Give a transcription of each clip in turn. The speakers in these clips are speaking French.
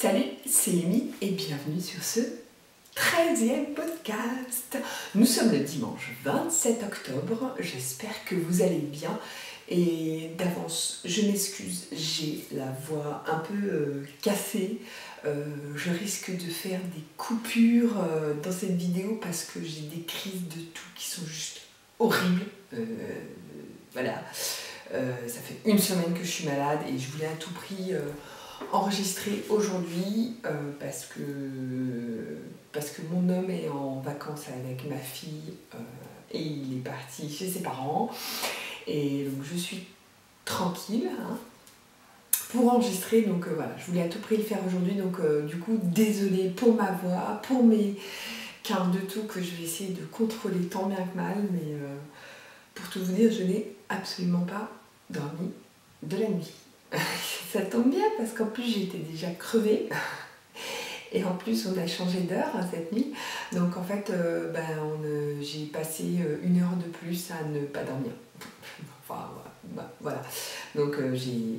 Salut, c'est Amy et bienvenue sur ce 13e podcast. Nous sommes le dimanche 27 octobre, j'espère que vous allez bien et d'avance, je m'excuse, j'ai la voix un peu cassée. Je risque de faire des coupures dans cette vidéo parce que j'ai des crises de toux qui sont juste horribles. Voilà, ça fait une semaine que je suis malade et je voulais à tout prix enregistrer aujourd'hui parce que mon homme est en vacances avec ma fille et il est parti chez ses parents et donc je suis tranquille pour enregistrer, donc voilà, je voulais à tout prix le faire aujourd'hui, donc du coup désolée pour ma voix, pour mes quintes de toux que je vais essayer de contrôler tant bien que mal, mais pour tout vous dire, je n'ai absolument pas dormi de la nuit. Ça tombe bien parce qu'en plus j'étais déjà crevée et en plus on a changé d'heure cette nuit, donc en fait j'ai passé une heure de plus à ne pas dormir. Enfin voilà, donc j'ai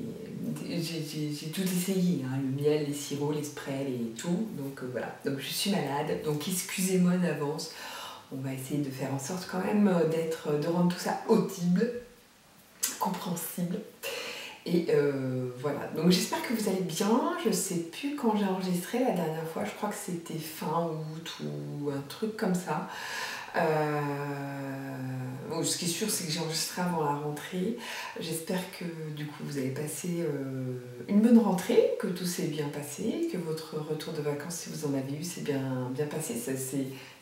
tout essayé, le miel, les sirops, les sprays et tout, donc voilà, donc je suis malade, donc excusez-moi d'avance. On va essayer de faire en sorte quand même de rendre tout ça audible, compréhensible. Et voilà, donc j'espère que vous allez bien. Je sais plus quand j'ai enregistré la dernière fois, je crois que c'était fin août ou un truc comme ça. Bon, ce qui est sûr, c'est que j'ai enregistré avant la rentrée. J'espère que du coup vous avez passé une bonne rentrée, que tout s'est bien passé, que votre retour de vacances, si vous en avez eu, s'est bien passé.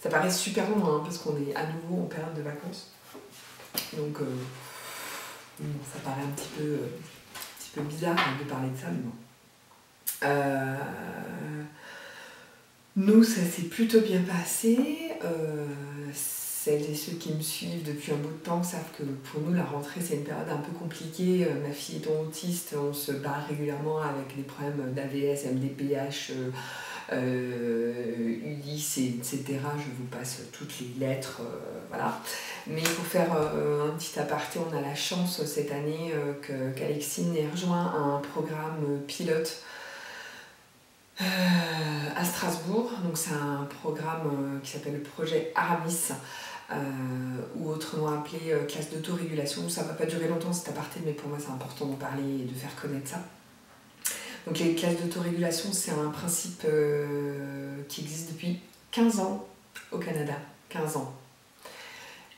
Ça paraît super long parce qu'on est à nouveau en période de vacances. Donc ça paraît un petit peu bizarre de parler de ça, mais bon. Nous, ça s'est plutôt bien passé. Celles et ceux qui me suivent depuis un bout de temps savent que pour nous, la rentrée, c'est une période un peu compliquée. Ma fille étant autiste, on se bat régulièrement avec des problèmes d'AVS, MDPH, ULIS, etc. Je vous passe toutes les lettres, voilà. Mais pour faire un petit aparté, on a la chance cette année qu'Alexine ait rejoint un programme pilote à Strasbourg. Donc c'est un programme qui s'appelle le projet Aramis, ou autrement appelé classe d'autorégulation. Ça ne va pas durer longtemps cet aparté, mais pour moi c'est important d'en parler et de faire connaître ça. Donc les classes d'autorégulation, c'est un principe qui existe depuis 15 ans au Canada. 15 ans.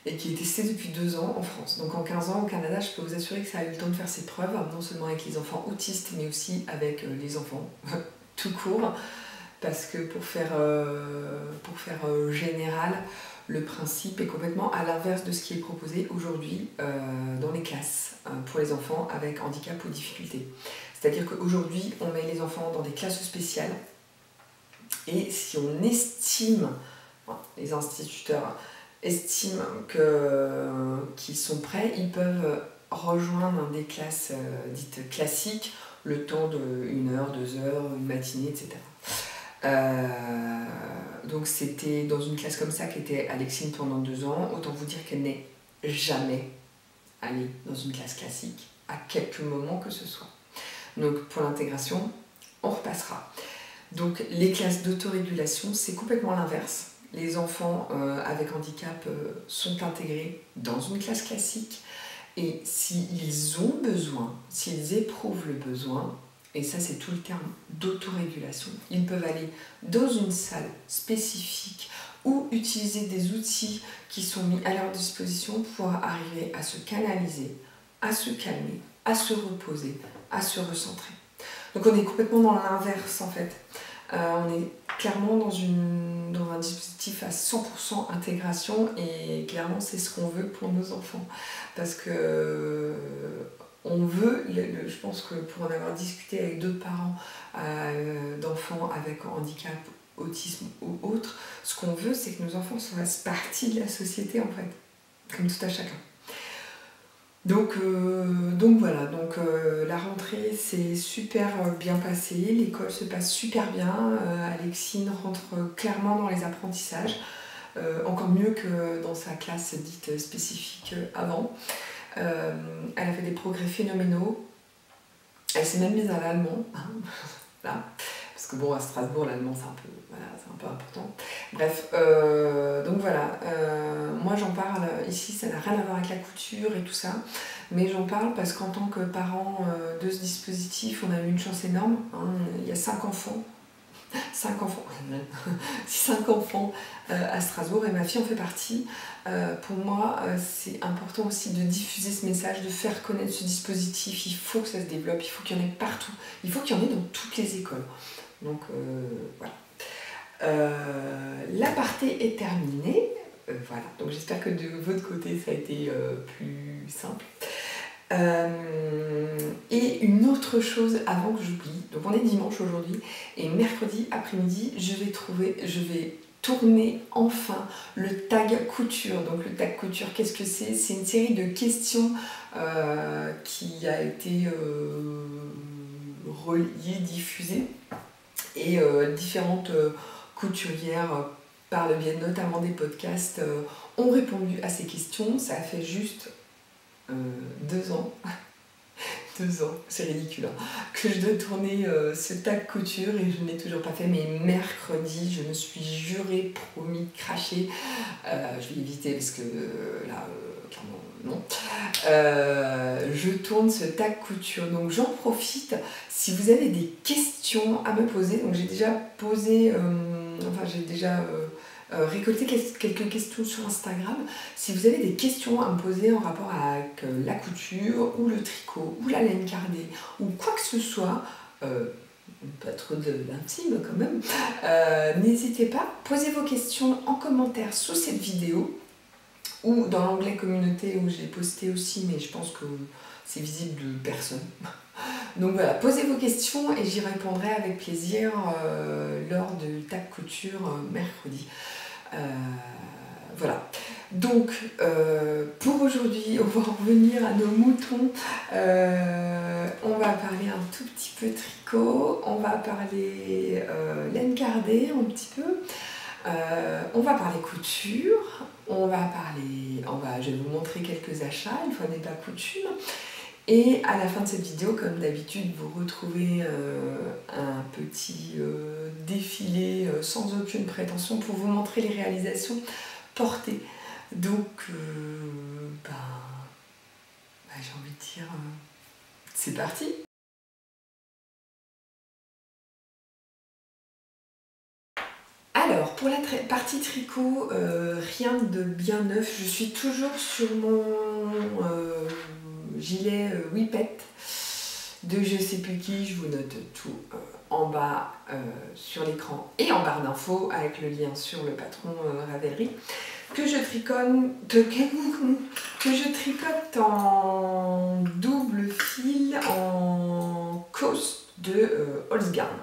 Et qui est testé depuis 2 ans en France. Donc en 15 ans au Canada, je peux vous assurer que ça a eu le temps de faire ses preuves, non seulement avec les enfants autistes, mais aussi avec les enfants tout court. Parce que pour faire général, le principe est complètement à l'inverse de ce qui est proposé aujourd'hui dans les classes pour les enfants avec handicap ou difficulté. C'est-à-dire qu'aujourd'hui, on met les enfants dans des classes spéciales et si on estime, les instituteurs estiment qu'ils sont prêts, ils peuvent rejoindre des classes dites classiques le temps d'1 heure, 2 heures, une matinée, etc. Donc c'était dans une classe comme ça qu'était Alexine pendant 2 ans. Autant vous dire qu'elle n'est jamais allée dans une classe classique à quelque moment que ce soit. Donc pour l'intégration, on repassera. Donc les classes d'autorégulation, c'est complètement l'inverse. Les enfants avec handicap sont intégrés dans une classe classique et s'ils ont besoin, s'ils éprouvent le besoin, et ça c'est tout le terme d'autorégulation, ils peuvent aller dans une salle spécifique ou utiliser des outils qui sont mis à leur disposition pour arriver à se canaliser, à se calmer, à se reposer, à se recentrer. Donc on est complètement dans l'inverse en fait. On est clairement dans un dispositif à 100% intégration et clairement c'est ce qu'on veut pour nos enfants. Parce que on veut, je pense que pour en avoir discuté avec d'autres parents d'enfants avec handicap, autisme ou autre, ce qu'on veut c'est que nos enfants fassent partie de la société en fait, comme tout à chacun. Donc voilà, la rentrée s'est super bien passée, l'école se passe super bien, Alexine rentre clairement dans les apprentissages, encore mieux que dans sa classe dite spécifique avant. Elle a fait des progrès phénoménaux, elle s'est même mise à l'allemand, là, parce que bon, à Strasbourg, l'allemand, c'est un peu, voilà, c'est un peu important. Bref, donc voilà, moi j'en parle, ici, ça n'a rien à voir avec la couture et tout ça, mais j'en parle parce qu'en tant que parent de ce dispositif, on a eu une chance énorme, hein, il y a 5 enfants, 5 enfants, 5 enfants à Strasbourg et ma fille en fait partie. Pour moi, c'est important aussi de diffuser ce message, de faire connaître ce dispositif. Il faut que ça se développe, il faut qu'il y en ait partout, il faut qu'il y en ait dans toutes les écoles. Donc voilà. L'aparté est terminée. Voilà, donc j'espère que de votre côté ça a été plus simple. Et une autre chose avant que j'oublie, donc on est dimanche aujourd'hui et mercredi après-midi je vais tourner enfin le tag couture. Donc le tag couture, qu'est-ce que c'est? C'est une série de questions qui a été reliée, diffusée, et différentes couturières par le biais notamment des podcasts ont répondu à ces questions. Ça a fait juste 2 ans, 2 ans, c'est ridicule, hein, que je dois tourner ce tag couture et je ne l'ai toujours pas fait, mais mercredi, je me suis juré, promis de cracher. Je vais éviter parce que là, clairement, non. Je tourne ce tag couture, donc j'en profite. Si vous avez des questions à me poser, donc j'ai déjà posé, j'ai déjà récolté quelques questions sur Instagram. Si vous avez des questions à me poser en rapport avec la couture, ou le tricot, ou la laine cardée, ou quoi que ce soit, pas trop de l'intime quand même, n'hésitez pas, posez vos questions en commentaire sous cette vidéo, ou dans l'onglet communauté où je l'ai posté aussi, mais je pense que c'est visible de personne. Donc voilà, posez vos questions et j'y répondrai avec plaisir lors de tag couture mercredi. Voilà, donc pour aujourd'hui, on va revenir à nos moutons. On va parler un tout petit peu tricot, on va parler laine cardée un petit peu, on va parler couture, je vais vous montrer quelques achats, une fois n'est pas coutume. Et à la fin de cette vidéo, comme d'habitude, vous retrouvez un petit défilé sans aucune prétention pour vous montrer les réalisations portées. Donc, j'ai envie de dire, c'est parti! Alors, pour la partie tricot, rien de bien neuf. Je suis toujours sur mon gilet Whippet de je sais plus qui. Je vous note tout en bas sur l'écran et en barre d'infos avec le lien sur le patron Ravelry que je tricote en double fil en cause de Holzgarn.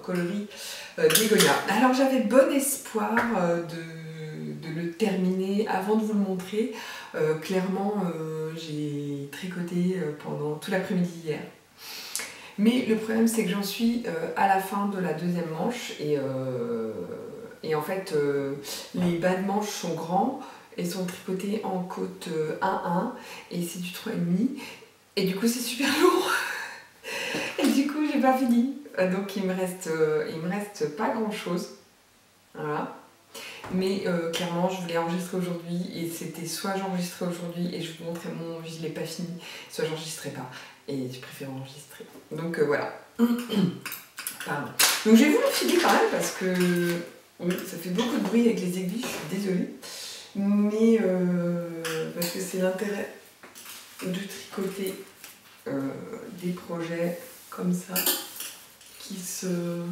Coloris Bégonia. Alors j'avais bon espoir de le terminer avant de vous le montrer. Clairement, j'ai tricoté pendant tout l'après-midi hier. Mais le problème, c'est que j'en suis à la fin de la deuxième manche et en fait, les bas de manche sont grands et sont tricotés en côte 1-1 et c'est du 3,5 et du coup, c'est super lourd. Et du coup, j'ai pas fini. Donc il me reste pas grand chose. Voilà. Mais clairement, je voulais enregistrer aujourd'hui et c'était soit j'enregistrais aujourd'hui et je vous montrais mon gilet pas fini, soit j'enregistrais pas. Et je préfère enregistrer. Donc voilà. Pardon. Donc je vais vous le filer quand même parce que oui, ça fait beaucoup de bruit avec les aiguilles, je suis désolée. Mais parce que c'est l'intérêt de tricoter des projets comme ça qui sont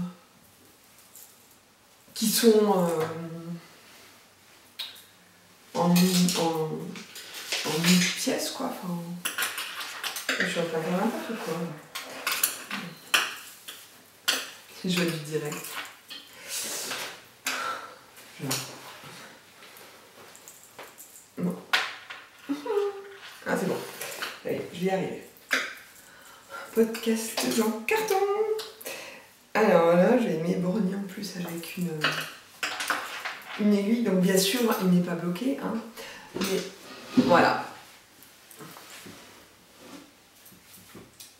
en une pièce quoi. Enfin, je suis en train de faire n'importe quoi. C'est joli direct. Non. Ah c'est bon. Allez, je vais y arriver. Podcast en carton. Alors là, j'ai m'éborgner en plus avec une aiguille. Donc bien sûr, il n'est pas bloqué. Hein, mais voilà.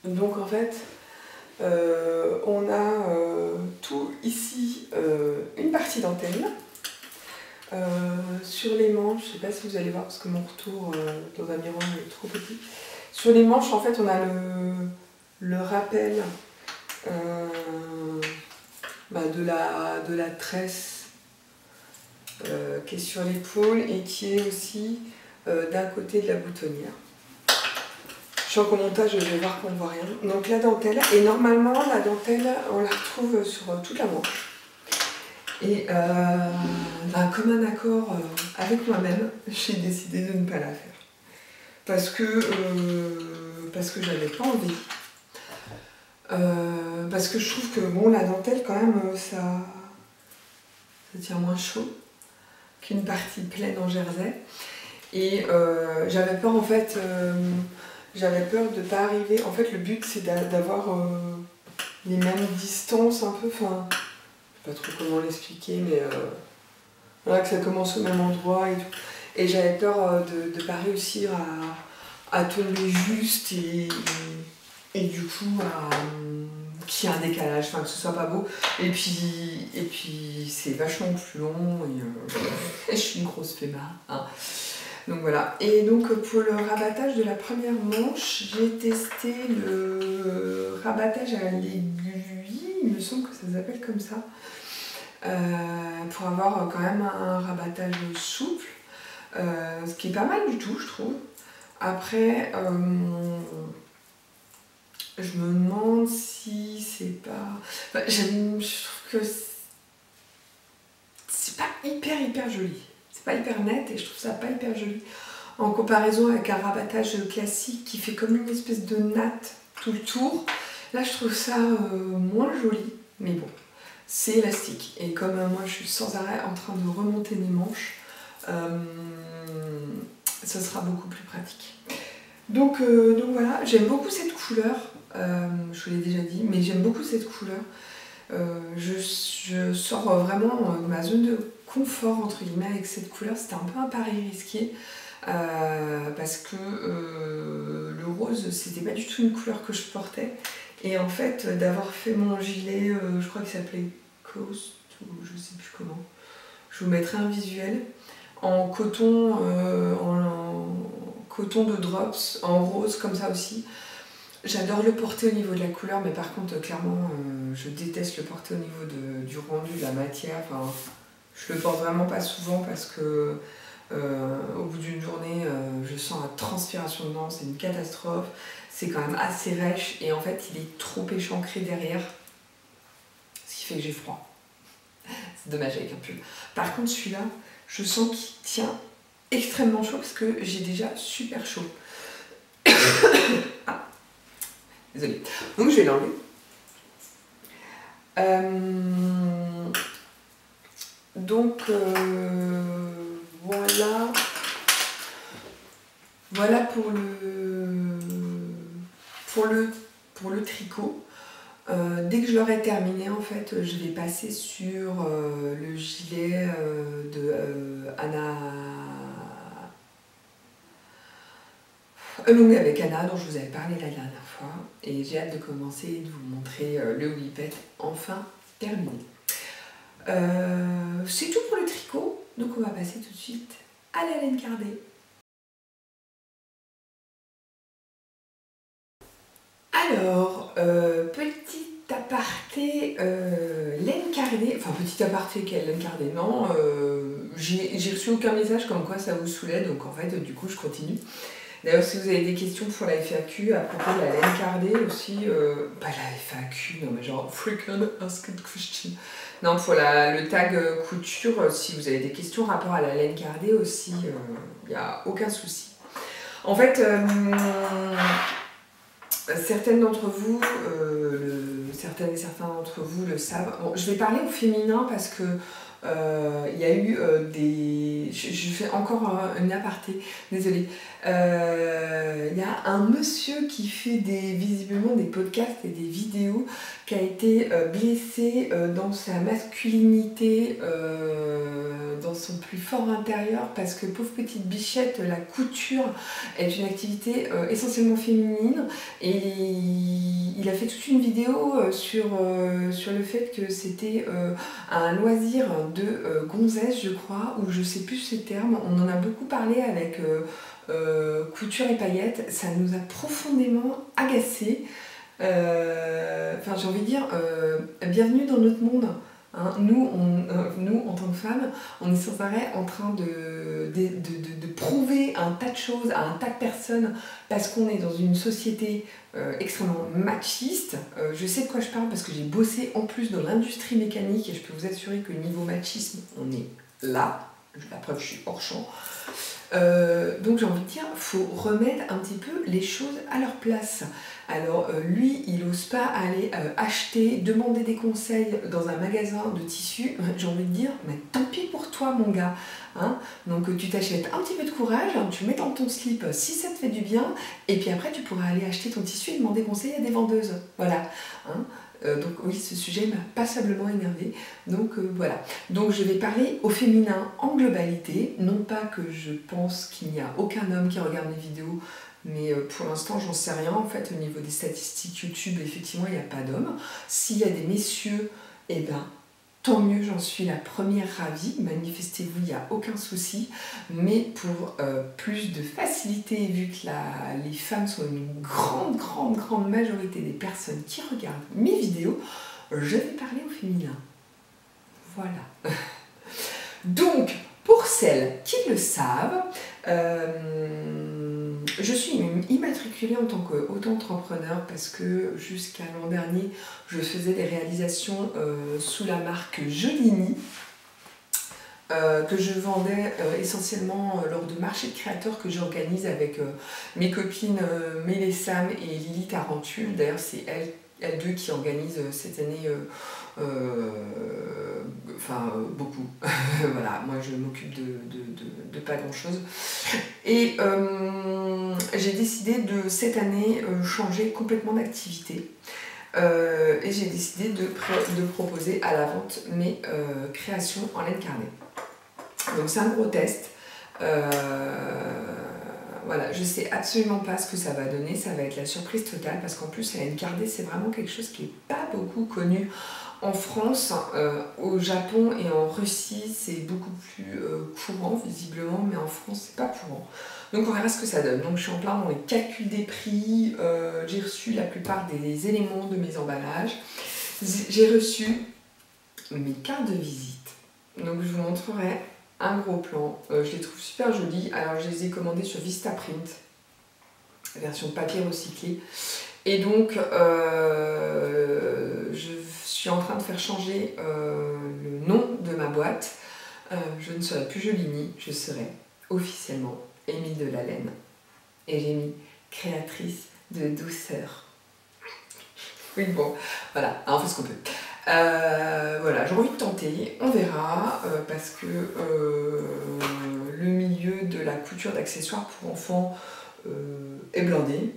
Donc en fait, On a tout ici, une partie dentelle. Sur les manches, je ne sais pas si vous allez voir parce que mon retour dans un miroir est trop petit. Sur les manches, en fait, on a le rappel de la tresse qui est sur l'épaule et qui est aussi d'un côté de la boutonnière. Je sens qu'au montage, je vais voir qu'on ne voit rien. Donc la dentelle, et normalement, la dentelle, on la retrouve sur toute la manche. Et comme un accord avec moi-même, j'ai décidé de ne pas la faire. Parce que j'avais pas envie. Parce que je trouve que bon, la dentelle, quand même, ça tient moins chaud qu'une partie pleine en jersey. Et j'avais peur, en fait, j'avais peur de ne pas arriver. En fait, le but, c'est d'avoir les mêmes distances, un peu, enfin, je sais pas trop comment l'expliquer, mais voilà, que ça commence au même endroit et tout. Et j'avais peur de ne pas réussir à tomber juste et du coup qu'il y ait un décalage, enfin que ce soit pas beau. Et puis c'est vachement plus long et je suis une grosse flemmarde. Hein. Donc voilà. Et donc pour le rabattage de la première manche, j'ai testé le rabattage à l'aiguille, il me semble que ça s'appelle comme ça, pour avoir quand même un rabattage souple, ce qui est pas mal du tout, je trouve. Après, je me demande si c'est pas... Enfin, je trouve que c'est pas hyper joli. C'est pas hyper net et je trouve ça pas hyper joli. En comparaison avec un rabattage classique qui fait comme une espèce de natte tout le tour. Là, je trouve ça moins joli. Mais bon, c'est élastique. Et comme moi, je suis sans arrêt en train de remonter mes manches, ça sera beaucoup plus pratique. Donc voilà, j'aime beaucoup cette couleur. Je vous l'ai déjà dit, mais j'aime beaucoup cette couleur. Je sors vraiment de ma zone de confort entre guillemets avec cette couleur. C'était un peu un pari risqué parce que le rose c'était pas du tout une couleur que je portais et en fait d'avoir fait mon gilet, je crois qu'il s'appelait Coast ou je sais plus comment, je vous mettrai un visuel en coton, en coton de drops, en rose comme ça aussi. J'adore le porter au niveau de la couleur, mais par contre, clairement, je déteste le porter au niveau du rendu, de la matière. Enfin, je le porte vraiment pas souvent parce que au bout d'une journée, je sens la transpiration dedans, c'est une catastrophe. C'est quand même assez rêche et en fait, il est trop échancré derrière, ce qui fait que j'ai froid. C'est dommage avec un pull. Par contre, celui-là, je sens qu'il tient extrêmement chaud parce que j'ai déjà super chaud. Ah. Désolée. Donc je vais l'enlever. Voilà. Voilà pour le tricot. Dès que je l'aurai terminé, en fait, je vais passer sur le gilet de Anna. Along avec Anna, dont je vous avais parlé la dernière fois. Et j'ai hâte de commencer et de vous montrer le whippet enfin terminé. C'est tout pour le tricot. Donc on va passer tout de suite à la laine cardée. Alors, petit aparté laine cardée, enfin petit aparté quelle laine cardée, non, j'ai reçu aucun message comme quoi ça vous saoulait, donc en fait du coup je continue. D'ailleurs si vous avez des questions pour la FAQ à propos de la laine cardée aussi, pas la FAQ, non mais genre frequent asked question, non pour le tag couture, si vous avez des questions rapport à la laine cardée aussi, il n'y a aucun souci. En fait, certaines d'entre vous, certaines et certains d'entre vous le savent. Bon, je vais parler au féminin parce que Il y a eu des... Je fais encore une aparté, désolée. Il y a un monsieur qui fait visiblement des podcasts et des vidéos qui a été blessé dans sa masculinité, dans son plus fort intérieur, parce que pauvre petite bichette, la couture est une activité essentiellement féminine, et il a fait toute une vidéo sur le fait que c'était un loisir de gonzesse, je crois, ou je sais plus ce terme. On en a beaucoup parlé avec couture et paillettes. Ça nous a profondément agacés. Enfin, j'ai envie de dire, bienvenue dans notre monde. Hein. Nous, en tant que femmes, on est sans arrêt en train de prouver un tas de choses à un tas de personnes parce qu'on est dans une société extrêmement machiste. Je sais de quoi je parle parce que j'ai bossé en plus dans l'industrie mécanique et je peux vous assurer que niveau machisme, on est là. La preuve, je suis hors champ. Donc j'ai envie de dire, il faut remettre un petit peu les choses à leur place. Alors lui, il n'ose pas aller acheter, demander des conseils dans un magasin de tissus. J'ai envie de dire, mais tant pis pour toi mon gars. Hein. Donc tu t'achètes un petit peu de courage, tu mets dans ton slip si ça te fait du bien, et puis après tu pourras aller acheter ton tissu et demander conseil à des vendeuses. Voilà. Hein. Donc oui, ce sujet m'a passablement énervée. Donc voilà. Donc je vais parler au féminin en globalité. Non pas que je pense qu'il n'y a aucun homme qui regarde mes vidéos, mais pour l'instant j'en sais rien. En fait, au niveau des statistiques YouTube, effectivement, il n'y a pas d'hommes. S'il y a des messieurs, eh ben tant mieux, j'en suis la première ravie. Manifestez-vous, il n'y a aucun souci. Mais pour plus de facilité, vu que les femmes sont une grande majorité des personnes qui regardent mes vidéos, je vais parler au féminin. Voilà. Donc, pour celles qui le savent, je suis immatriculée en tant qu'auto-entrepreneur parce que jusqu'à l'an dernier, je faisais des réalisations sous la marque Jolini, que je vendais essentiellement lors de marchés de créateurs que j'organise avec mes copines Mélessam et Lily Tarentule. D'ailleurs, c'est elles deux qui organisent cette année beaucoup. Voilà, moi je m'occupe de pas grand chose. Et j'ai décidé de cette année changer complètement d'activité. Et j'ai décidé de proposer à la vente mes créations en laine carnet. Donc c'est un gros test. Voilà, je sais absolument pas ce que ça va donner, ça va être la surprise totale parce qu'en plus la laine carnet c'est vraiment quelque chose qui n'est pas beaucoup connu en France. Au Japon et en Russie c'est beaucoup plus courant visiblement, mais en France c'est pas courant. Donc on verra ce que ça donne. Donc je suis en plein dans les calculs des prix, j'ai reçu la plupart des éléments de mes emballages, j'ai reçu mes cartes de visite. Donc je vous montrerai un gros plan, je les trouve super jolis. Alors je les ai commandés sur Vistaprint, version papier recyclé. Et donc je suis en train de faire changer le nom de ma boîte. Je ne serai plus Jolini, je serai officiellement Émile de la Laine. Et j'ai mis créatrice de douceur. Oui, bon, voilà, on fait ce qu'on peut. Voilà, j'ai envie de tenter, on verra, parce que le milieu de la couture d'accessoires pour enfants est blindé.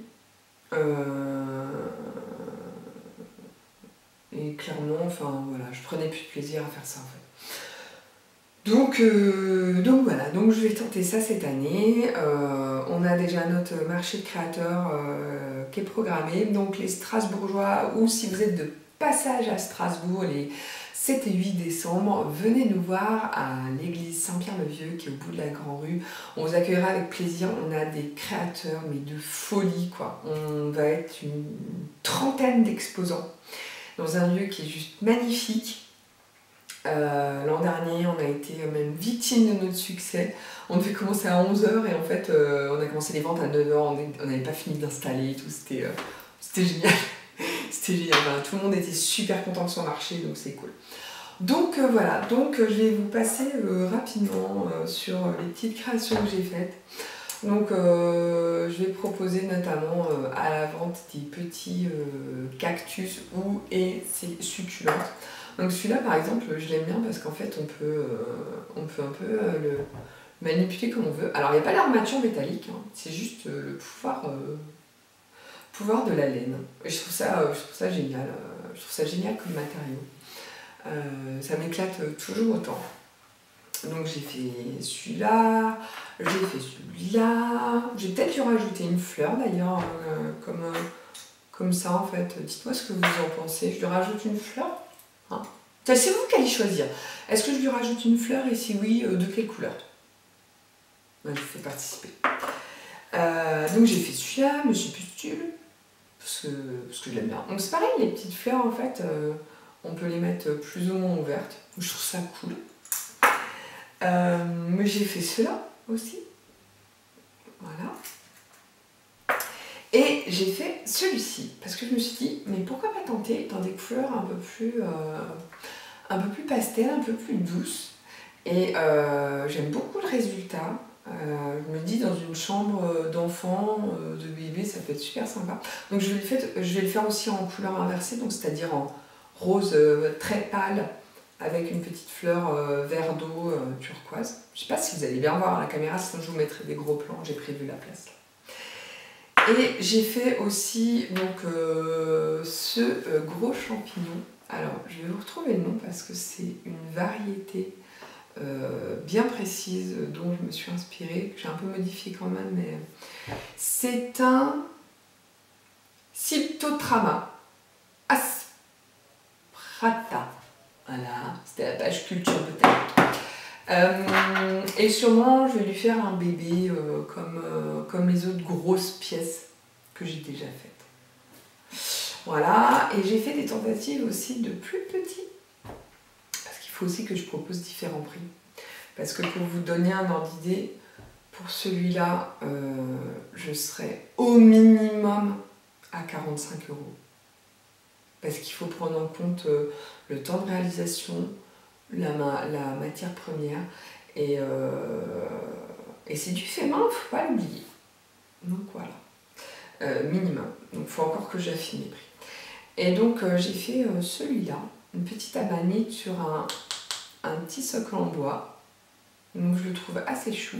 Et clairement, enfin voilà, je prenais plus de plaisir à faire ça en fait. Donc voilà, donc je vais tenter ça cette année. On a déjà notre marché de créateurs qui est programmé, donc les Strasbourgeois, ou si vous êtes de passage à Strasbourg les 7 et 8 décembre, venez nous voir à l'église Saint-Pierre-le-Vieux qui est au bout de la Grand Rue. On vous accueillera avec plaisir, on a des créateurs mais de folie quoi. On va être une trentaine d'exposants dans un lieu qui est juste magnifique. L'an dernier, on a été même victime de notre succès. On devait commencer à 11h et en fait, on a commencé les ventes à 9h. On n'avait pas fini d'installer et tout. C'était génial. C'était génial. Voilà, tout le monde était super content de son marché, donc c'est cool. Donc voilà, donc je vais vous passer rapidement sur les petites créations que j'ai faites. Donc je vais proposer notamment à la vente des petits cactus et succulentes. Donc celui-là par exemple je l'aime bien parce qu'en fait on peut un peu le manipuler comme on veut. Alors il n'y a pas l'armature métallique, hein, c'est juste le pouvoir de la laine. Et je trouve ça génial, je trouve ça génial comme matériau. Ça m'éclate toujours autant. Donc j'ai fait celui-là, j'ai fait celui-là. J'ai peut-être dû rajouter une fleur d'ailleurs, comme ça en fait. Dites-moi ce que vous en pensez. Je lui rajoute une fleur, hein. C'est vous qui allez choisir. Est-ce que je lui rajoute une fleur et si oui, de quelle couleur? Je vous fais participer. Donc j'ai fait celui-là, Monsieur Pustule, parce que je l'aime bien. Donc c'est pareil, les petites fleurs en fait, on peut les mettre plus ou moins ouvertes. Je trouve ça cool. Mais j'ai fait cela aussi. Voilà. Et j'ai fait celui-ci, parce que je me suis dit, mais pourquoi pas tenter dans des couleurs un peu plus pastel, un peu plus douces. Et j'aime beaucoup le résultat. Je me dis dans une chambre d'enfant, de bébé, ça peut être super sympa. Donc je vais le faire aussi en couleur inversée, donc c'est-à-dire en rose très pâle avec une petite fleur vert d'eau turquoise. Je sais pas si vous allez bien voir à la caméra, sinon je vous mettrai des gros plans, j'ai prévu la place. Et j'ai fait aussi donc ce gros champignon. Alors je vais vous retrouver le nom parce que c'est une variété bien précise dont je me suis inspirée, que j'ai un peu modifié quand même, mais c'est un Cyptotrama asprata. Voilà, c'était la page culture botanique. Et sûrement je vais lui faire un bébé comme les autres grosses pièces que j'ai déjà faites. Voilà, et j'ai fait des tentatives aussi de plus petits. Il faut aussi que je propose différents prix. Parce que pour vous donner un ordre d'idée, pour celui-là, je serai au minimum à 45 €. Parce qu'il faut prendre en compte le temps de réalisation, la matière première, et c'est du fait main, il ne faut pas l'oublier. Donc voilà, minimum. Donc il faut encore que j'affine les prix. Et donc j'ai fait celui-là, une petite amanite sur un petit socle en bois. Donc je le trouve assez chou.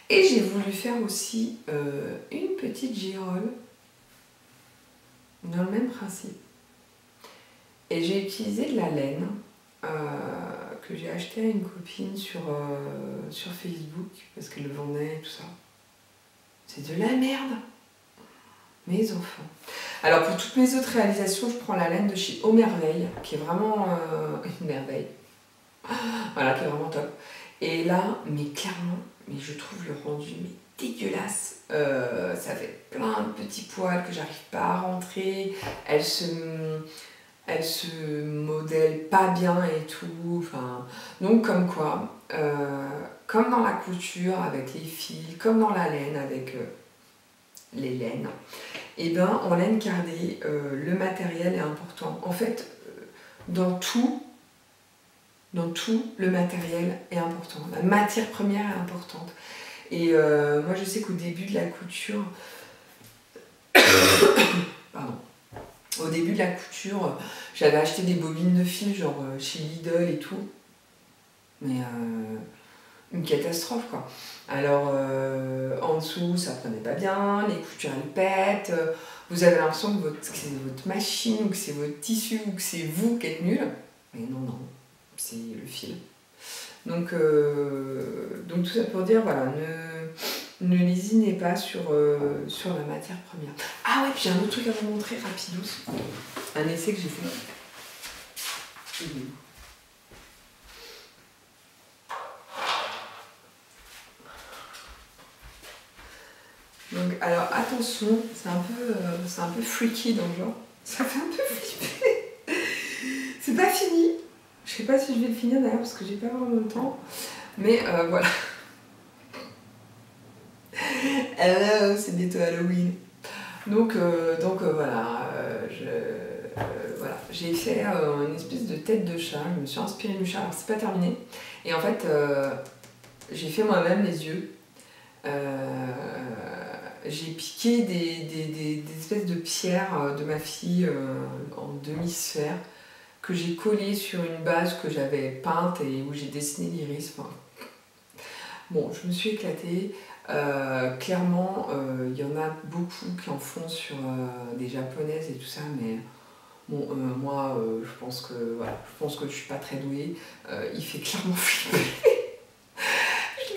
Et j'ai voulu faire aussi une petite girole dans le même principe. Et j'ai utilisé de la laine que j'ai acheté à une copine sur Facebook parce qu'elle le vendait et tout ça. C'est de la merde, mes enfants. Alors pour toutes mes autres réalisations, je prends la laine de chez Aumerveille, qui est vraiment une merveille. Voilà, qui est vraiment top. Et là, mais clairement, je trouve le rendu dégueulasse. Ça fait plein de petits poils que j'arrive pas à rentrer. Elle se modèle pas bien et tout. Enfin, donc comme quoi, comme dans la couture avec les fils, comme dans la laine avec les laines, et ben en laine cardée, le matériel est important. En fait, dans tout, le matériel est important. La matière première est importante. Et moi, je sais qu'au début de la couture, pardon, au début de la couture, j'avais acheté des bobines de fil, genre chez Lidl et tout. Mais une catastrophe, quoi. Alors, en dessous, ça prenait pas bien, les coutures, elles pètent. Vous avez l'impression que c'est votre machine, ou que c'est votre tissu, ou que c'est vous qui êtes nul. Mais non, non, c'est le fil. Donc tout ça pour dire, voilà, ne lésinez pas sur la matière première. Ah ouais, puis j'ai un autre truc à vous montrer rapidos. Un essai que j'ai fait. Donc, alors attention, c'est un peu freaky dans le genre. Ça fait un peu flipper. C'est pas fini. Je sais pas si je vais le finir d'ailleurs parce que j'ai pas vraiment le temps. Mais voilà. Hello, c'est bientôt Halloween. Donc voilà, j'ai fait une espèce de tête de chat. Je me suis inspirée du chat. Alors c'est pas terminé. Et en fait, j'ai fait moi-même les yeux. J'ai piqué des espèces de pierres de ma fille en demi-sphère que j'ai collé sur une base que j'avais peinte et où j'ai dessiné l'iris. Enfin, bon, je me suis éclatée. Clairement, il y en a beaucoup qui en font sur des japonaises et tout ça, mais bon, moi, je pense que je suis pas très douée. Il fait clairement flipper.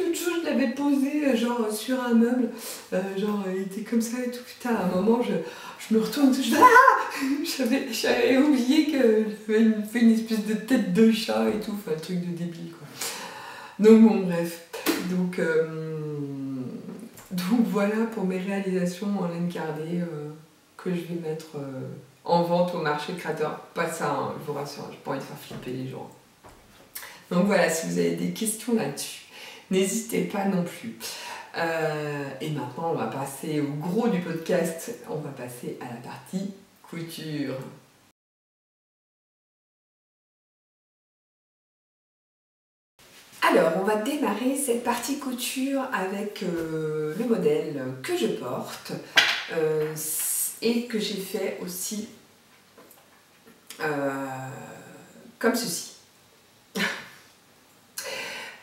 L'autre jour, je l'avais posé genre sur un meuble, genre il était comme ça et tout. Putain, à un moment, je me retourne, j'avais oublié que j'avais fait une espèce de tête de chat et tout, enfin, un truc de débile quoi. Donc bon, bref. Donc voilà pour mes réalisations en laine cardée que je vais mettre en vente au marché créateur. Pas ça, hein, je vous rassure, j'ai pas envie de faire flipper les gens. Donc voilà, si vous avez des questions là-dessus, n'hésitez pas non plus. Et maintenant, on va passer au gros du podcast. On va passer à la partie couture. Alors, on va démarrer cette partie couture avec le modèle que je porte et que j'ai fait aussi comme ceci.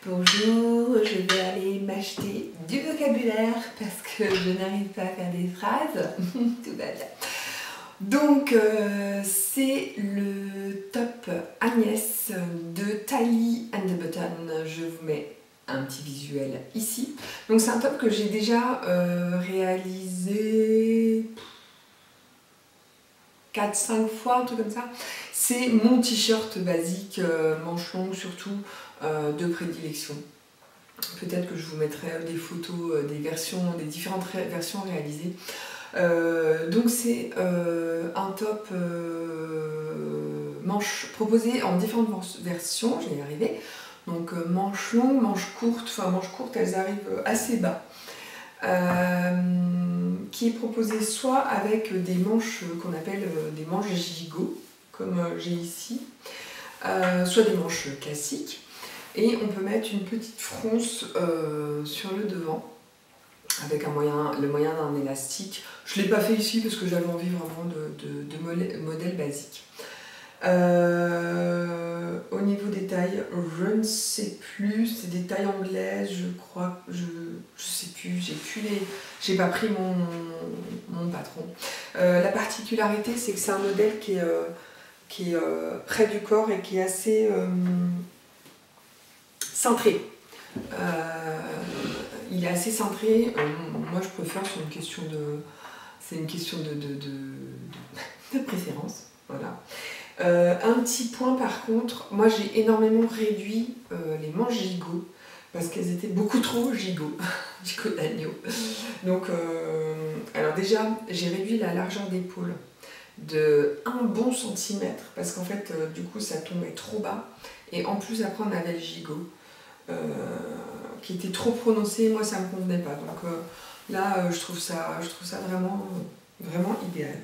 Bonjour, je vais aller m'acheter du vocabulaire parce que je n'arrive pas à faire des phrases. Tout va bien. Donc, c'est le top Agnès de Tally and the Button. Je vous mets un petit visuel ici. Donc, c'est un top que j'ai déjà réalisé 4-5 fois, un truc comme ça. C'est mon t-shirt basique, manche longue surtout, de prédilection. Peut-être que je vous mettrai des photos des différentes versions réalisées. Donc c'est un top manche proposé en différentes versions, je vais y arriver. Donc manche longue, manche courte, enfin manche courte elles arrivent assez bas. Qui est proposé soit avec des manches qu'on appelle des manches gigot, comme j'ai ici, soit des manches classiques. Et on peut mettre une petite fronce sur le devant avec le moyen d'un élastique. Je ne l'ai pas fait ici parce que j'avais envie vraiment de modèle basique. Au niveau des tailles, je ne sais plus, c'est des tailles anglaises, je crois, je sais plus, j'ai pas pris mon patron. La particularité, c'est que c'est un modèle qui est près du corps et qui est assez cintré. Il est assez cintré. Moi, je préfère, c'est une question de préférence. Voilà. Un petit point par contre, moi j'ai énormément réduit les manches gigot parce qu'elles étaient beaucoup trop gigot d'agneau. Donc, alors déjà, j'ai réduit la largeur d'épaule de 1 bon centimètre parce qu'en fait, du coup, ça tombait trop bas. Et en plus, après, on avait le gigot qui était trop prononcé. Moi, ça me convenait pas. Donc là, je trouve ça vraiment, vraiment idéal.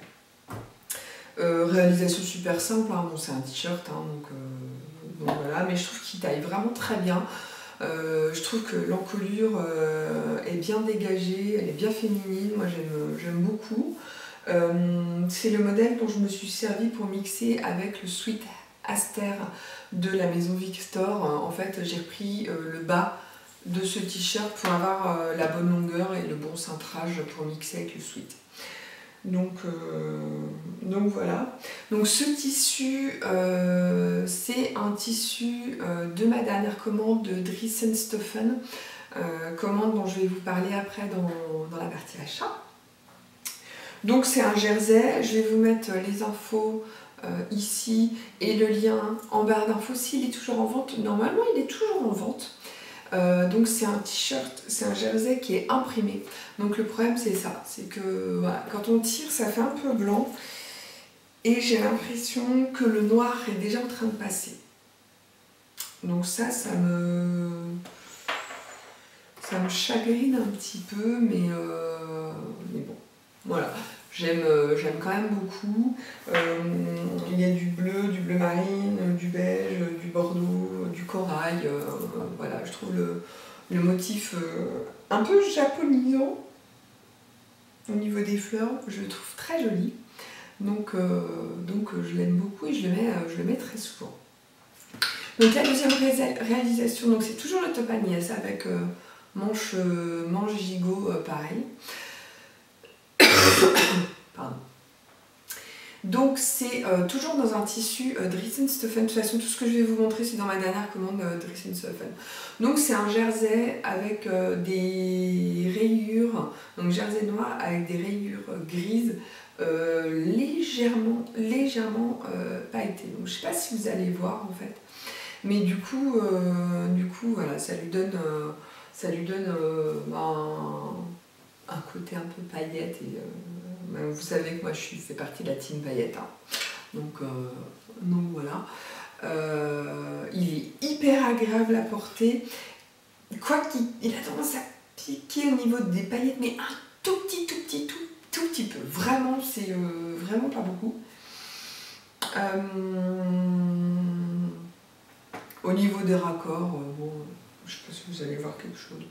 Réalisation super simple, hein. Bon, c'est un t-shirt, hein, donc voilà, mais je trouve qu'il taille vraiment très bien. Je trouve que l'encolure est bien dégagée, elle est bien féminine, moi j'aime beaucoup. C'est le modèle dont je me suis servi pour mixer avec le Sweet Aster de la maison Victor. En fait, j'ai repris le bas de ce t-shirt pour avoir la bonne longueur et le bon cintrage pour mixer avec le Sweet. Donc voilà. Donc ce tissu, c'est un tissu de ma dernière commande de Dries&Stoffen, commande dont je vais vous parler après dans la partie achat. Donc c'est un jersey, je vais vous mettre les infos ici et le lien en barre d'infos s'il est toujours en vente. Normalement il est toujours en vente. Donc c'est un t-shirt, c'est un jersey qui est imprimé. Donc le problème c'est ça, c'est que voilà, quand on tire ça fait un peu blanc et j'ai l'impression que le noir est déjà en train de passer. Donc ça me chagrine un petit peu, mais bon, voilà. J'aime quand même beaucoup. Il y a du bleu marine, du beige, du bordeaux, du corail. Voilà, je trouve le motif un peu japonisant au niveau des fleurs, je le trouve très joli. Donc je l'aime beaucoup et je le mets très souvent. Donc la deuxième réalisation, donc c'est toujours le top Agnès avec manche gigot pareil. Pardon. Donc c'est toujours dans un tissu Dries & Stephen. De toute façon, tout ce que je vais vous montrer, c'est dans ma dernière commande Dries & Stephen. Donc c'est un jersey avec des rayures, donc jersey noir avec des rayures grises, légèrement pailletées. Donc je sais pas si vous allez voir en fait, mais du coup voilà, ça lui donne un côté un peu paillette et vous savez que moi je fais partie de la team paillette, hein. Donc voilà. Il est hyper agréable à porter, quoiqu'il a tendance à piquer au niveau des paillettes, mais un tout petit peu. Vraiment, c'est vraiment pas beaucoup. Au niveau des raccords, bon, je sais pas si vous allez voir quelque chose.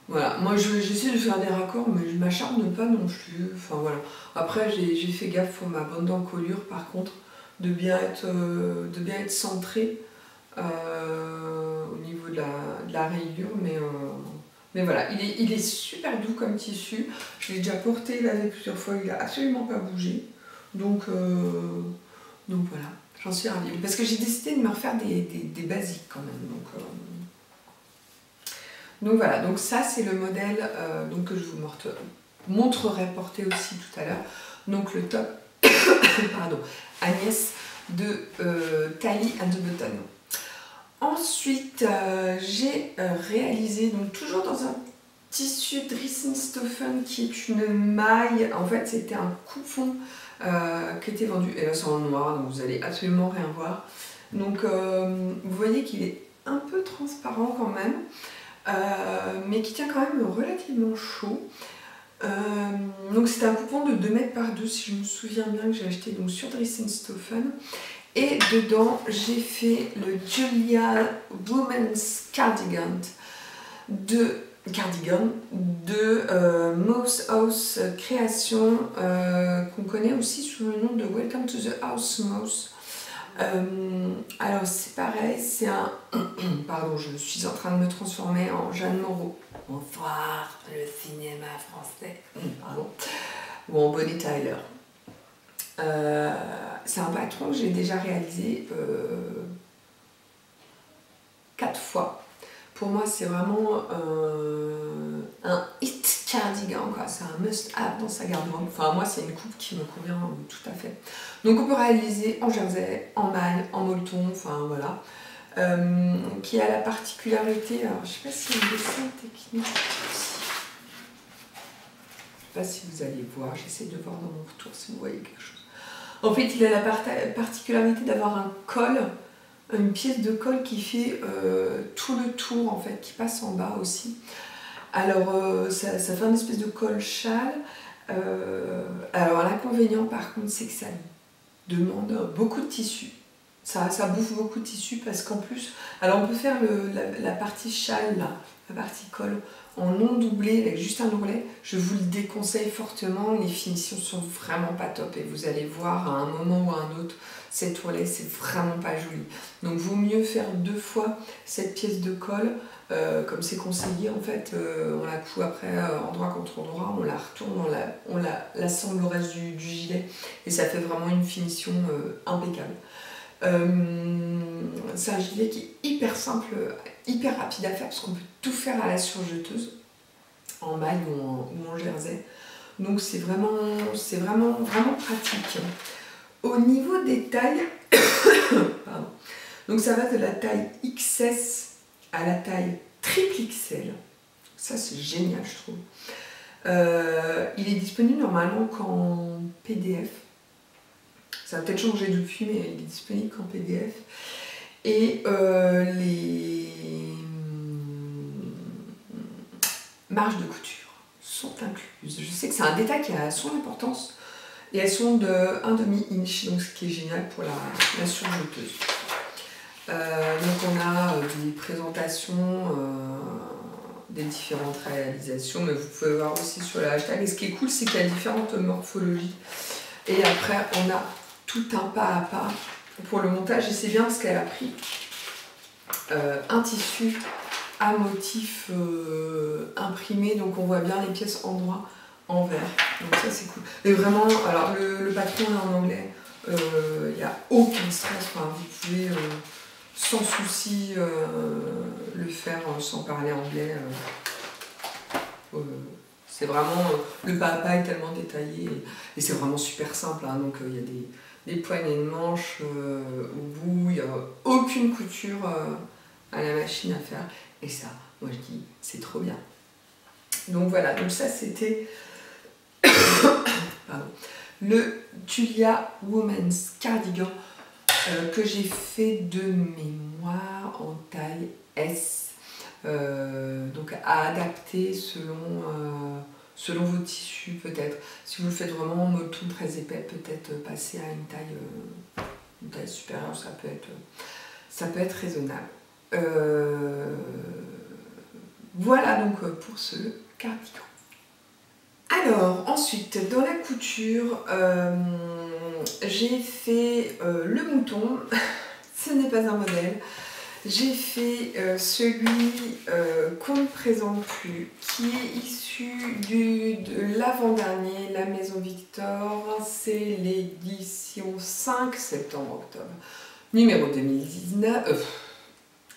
Voilà, moi j'essaie de faire des raccords, mais je m'acharne pas non plus. Enfin voilà. Après j'ai fait gaffe pour ma bande d'encolure par contre, de bien être centré au niveau de la rayure, mais voilà, il est super doux comme tissu. Je l'ai déjà porté, lavé plusieurs fois, il a absolument pas bougé. Donc voilà, j'en suis ravie. Parce que j'ai décidé de me refaire des basiques quand même. Donc voilà, donc ça c'est le modèle que je vous montrerai porter aussi tout à l'heure. Donc le top pardon, Agnès de Tali & Button. Ensuite j'ai réalisé, donc toujours dans un tissu Dries & Stephen qui est une maille, en fait c'était un coupe-fond qui était vendu, et là c'est en noir donc vous allez absolument rien voir. Donc vous voyez qu'il est un peu transparent quand même. Mais qui tient quand même relativement chaud. Donc c'est un coupon de 2 mètres par 2 si je me souviens bien, que j'ai acheté donc sur Dries & Stephen. Et dedans j'ai fait le Julia Women's Cardigan de Mouse House Création, qu'on connaît aussi sous le nom de Welcome to the House Mouse. Alors c'est pareil, c'est un... Pardon, je suis en train de me transformer en Jeanne Moreau. Bonsoir, le cinéma français. Pardon. Ou en Bonnie Tyler. C'est un patron que j'ai déjà réalisé 4 fois. Pour moi, c'est vraiment un hit cardigan, quoi. C'est un must-have dans sa garde-robe. Enfin, moi, c'est une coupe qui me convient tout à fait. Donc, on peut réaliser en jersey, en maille, en molleton, enfin voilà. Qui a la particularité, alors je sais pas si le dessin technique aussi. Je sais pas si vous allez voir, j'essaie de voir dans mon retour si vous voyez quelque chose. En fait, il a la particularité d'avoir un col, une pièce de colle qui fait tout le tour en fait, qui passe en bas aussi. Alors ça fait une espèce de col châle. Alors l'inconvénient par contre c'est que ça demande beaucoup de tissu. Ça bouffe beaucoup de tissu parce qu'en plus, alors on peut faire la partie châle là, la partie col en non doublé avec juste un ourlet. Je vous le déconseille fortement, les finitions sont vraiment pas top et vous allez voir à un moment ou à un autre, cet ourlet c'est vraiment pas joli. Donc vaut mieux faire 2 fois cette pièce de colle, comme c'est conseillé en fait, on la coud après endroit contre endroit, on la retourne, on l'assemble au reste du gilet et ça fait vraiment une finition impeccable. C'est un gilet qui est hyper simple, hyper rapide à faire parce qu'on peut tout faire à la surjeteuse, en maille ou en jersey. Donc c'est vraiment pratique. Au niveau des tailles, pardon. Donc ça va de la taille XS à la taille triple XL. Ça c'est génial je trouve. Il est disponible normalement qu'en PDF. Ça a peut-être changé depuis, mais il est disponible qu'en PDF. Et les marges de couture sont incluses. Je sais que c'est un détail qui a son importance. Et elles sont de 1/2 inch, donc ce qui est génial pour la surjeteuse. Donc on a des présentations des différentes réalisations, mais vous pouvez voir aussi sur le hashtag. Et ce qui est cool, c'est qu'il y a différentes morphologies. Et après, on a tout un pas à pas pour le montage. Et c'est bien parce qu'elle a pris un tissu à motif imprimé, donc on voit bien les pièces endroit en vert. Donc ça, c'est cool. Et vraiment, alors le patron est en anglais. Il n'y a aucun stress. Enfin, vous pouvez sans souci le faire sans parler anglais. C'est vraiment, le pas à pas est tellement détaillé et c'est vraiment super simple, hein. Donc il y a des poignées de manches au bout, il n'y a aucune couture à la machine à faire, et ça, moi je dis, c'est trop bien. Donc voilà, donc ça c'était le Tulia Women's Cardigan que j'ai fait de mémoire en taille S. Donc à adapter selon vos tissus peut-être. Si vous le faites vraiment en moton très épais, peut-être passer à une taille supérieure, ça peut être raisonnable. Voilà donc pour ce cardigan. Alors ensuite dans la couture, j'ai fait le mouton. Ce n'est pas un modèle. J'ai fait celui qu'on ne présente plus, qui est issu de l'avant-dernier, la Maison Victor. C'est l'édition 5 septembre-octobre, numéro 2019,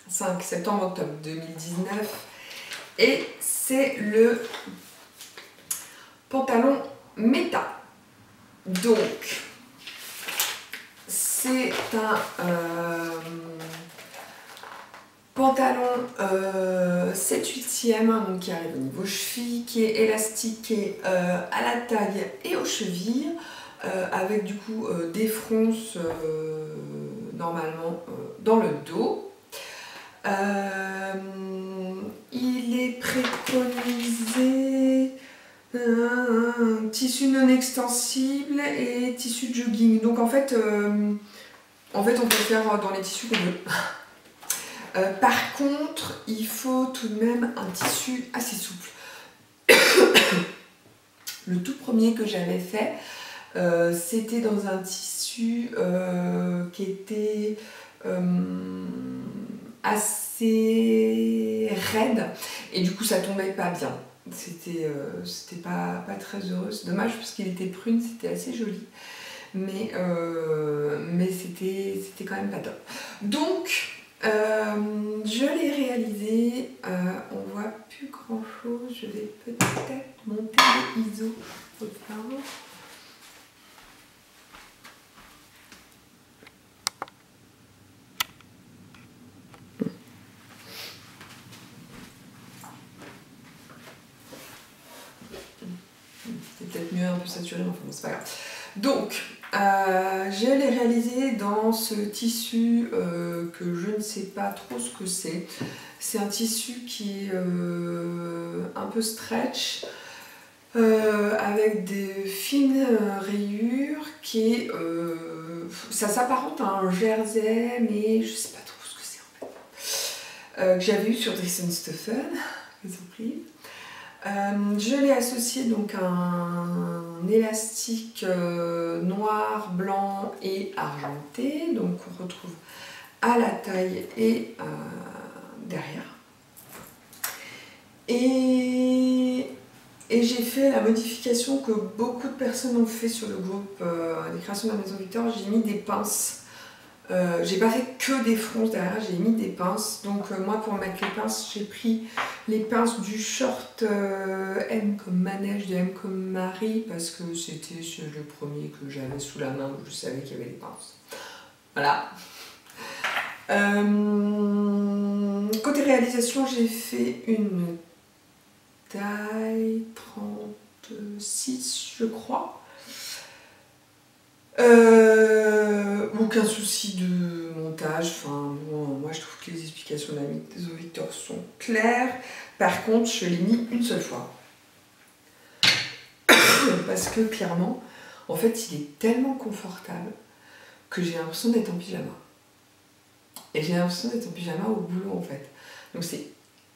5 septembre-octobre 2019. Et c'est le pantalon méta. Donc, c'est un pantalon 7/8e, donc qui arrive au niveau cheville, qui est élastiqué à la taille et aux chevilles, avec du coup des fronces normalement dans le dos. Il est préconisé tissu non extensible et tissu jogging. Donc en fait on peut faire dans les tissus qu'on veut. Par contre, il faut tout de même un tissu assez souple. Le tout premier que j'avais fait, c'était dans un tissu qui était assez raide et du coup ça tombait pas bien. C'était pas très heureux. C'est dommage parce qu'il était prune, c'était assez joli. Mais c'était quand même pas top. Donc je l'ai réalisé, on voit plus grand chose, je vais peut-être monter les ISO autant. C'est peut-être mieux un peu saturé, mais enfin bon, c'est pas grave. Donc je l'ai réalisé dans ce tissu que je ne sais pas trop ce que c'est. C'est un tissu qui est un peu stretch, avec des fines rayures, qui est, ça s'apparente à un jersey, mais je sais pas trop ce que c'est en fait. Que j'avais eu sur Dresden Stephen, les surprise. Je l'ai associé donc à un élastique noir, blanc et argenté, donc on retrouve à la taille et derrière. Et j'ai fait la modification que beaucoup de personnes ont fait sur le groupe des créations de la Maison Victor. J'ai mis des pinces. J'ai pas fait que des fronces derrière, j'ai mis des pinces. Donc moi pour mettre les pinces, j'ai pris les pinces du short M comme manège de M comme Marie, parce que c'était le premier que j'avais sous la main, où je savais qu'il y avait des pinces. Voilà. Côté réalisation, j'ai fait une taille 36 je crois. Aucun souci de montage, enfin bon, moi je trouve que les explications de la Maison Victor sont claires. Par contre je l'ai mis une seule fois parce que clairement en fait il est tellement confortable que j'ai l'impression d'être en pyjama, et j'ai l'impression d'être en pyjama au boulot en fait, donc c'est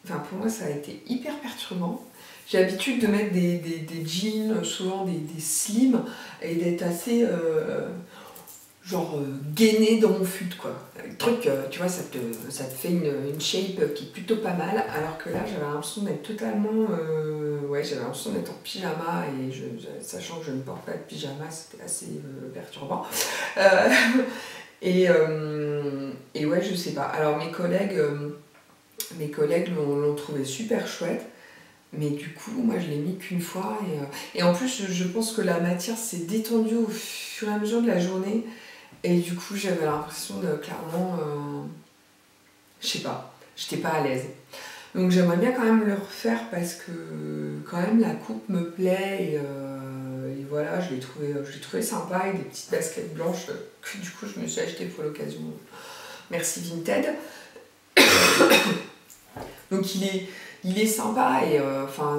enfin pour moi ça a été hyper perturbant. J'ai l'habitude de mettre des jeans, souvent des slims, et d'être assez gainée dans mon fut quoi. Le truc, tu vois, ça te fait une shape qui est plutôt pas mal, alors que là j'avais l'impression d'être totalement... j'avais l'impression d'être en pyjama, et sachant que je ne porte pas de pyjama, c'était assez perturbant. Et ouais, je sais pas. Alors mes collègues l'ont trouvé super chouette. Mais du coup, moi je l'ai mis qu'une fois. Et en plus, je pense que la matière s'est détendue au fur et à mesure de la journée. Et du coup, j'avais l'impression de clairement... je sais pas, j'étais pas à l'aise. Donc j'aimerais bien quand même le refaire parce que quand même la coupe me plaît. Et voilà, je l'ai trouvé sympa avec des petites baskets blanches que du coup je me suis acheté pour l'occasion. Merci Vinted. Donc il est sympa et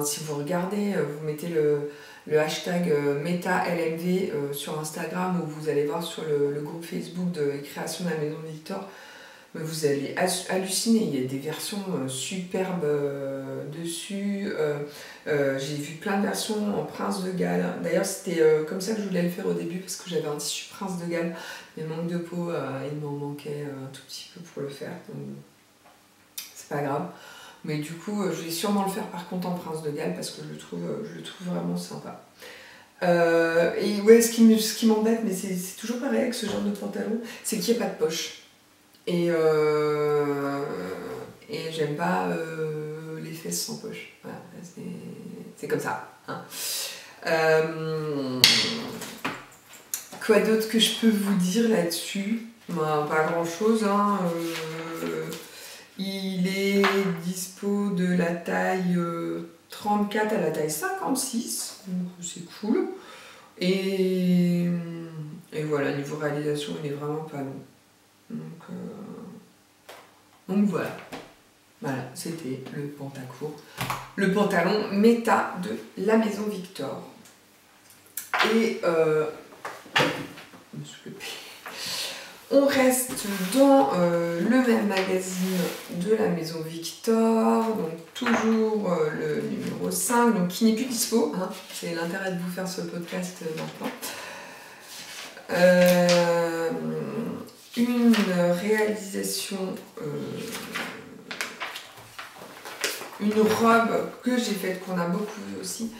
si vous regardez, vous mettez le hashtag MetaLMV sur Instagram, ou vous allez voir sur le groupe Facebook de création de la Maison Victor, vous allez halluciner. Il y a des versions superbes dessus. J'ai vu plein de versions en Prince de Galles. D'ailleurs c'était comme ça que je voulais le faire au début, parce que j'avais un tissu Prince de Galles, mais manque de peau, il m'en manquait un tout petit peu pour le faire, donc c'est pas grave. Mais du coup, je vais sûrement le faire par contre en Prince de Galles, parce que je le trouve vraiment sympa. Et ouais, ce qui m'embête, mais c'est toujours pareil avec ce genre de pantalon, c'est qu'il n'y a pas de poche. Et j'aime pas les fesses sans poche. Voilà, c'est comme ça. Hein. Quoi d'autre que je peux vous dire là-dessus? Pas grand-chose. Hein. Il est dispo de la taille 34 à la taille 56, donc c'est cool. Et voilà, niveau réalisation, il est vraiment pas long. Donc voilà. Voilà, c'était le pantacourt. Le pantalon méta de la Maison Victor. Et on reste dans le même magazine de la Maison Victor, donc toujours le numéro 5, donc qui n'est plus dispo, hein. C'est l'intérêt de vous faire ce podcast maintenant. Une réalisation, une robe que j'ai faite, qu'on a beaucoup vue aussi,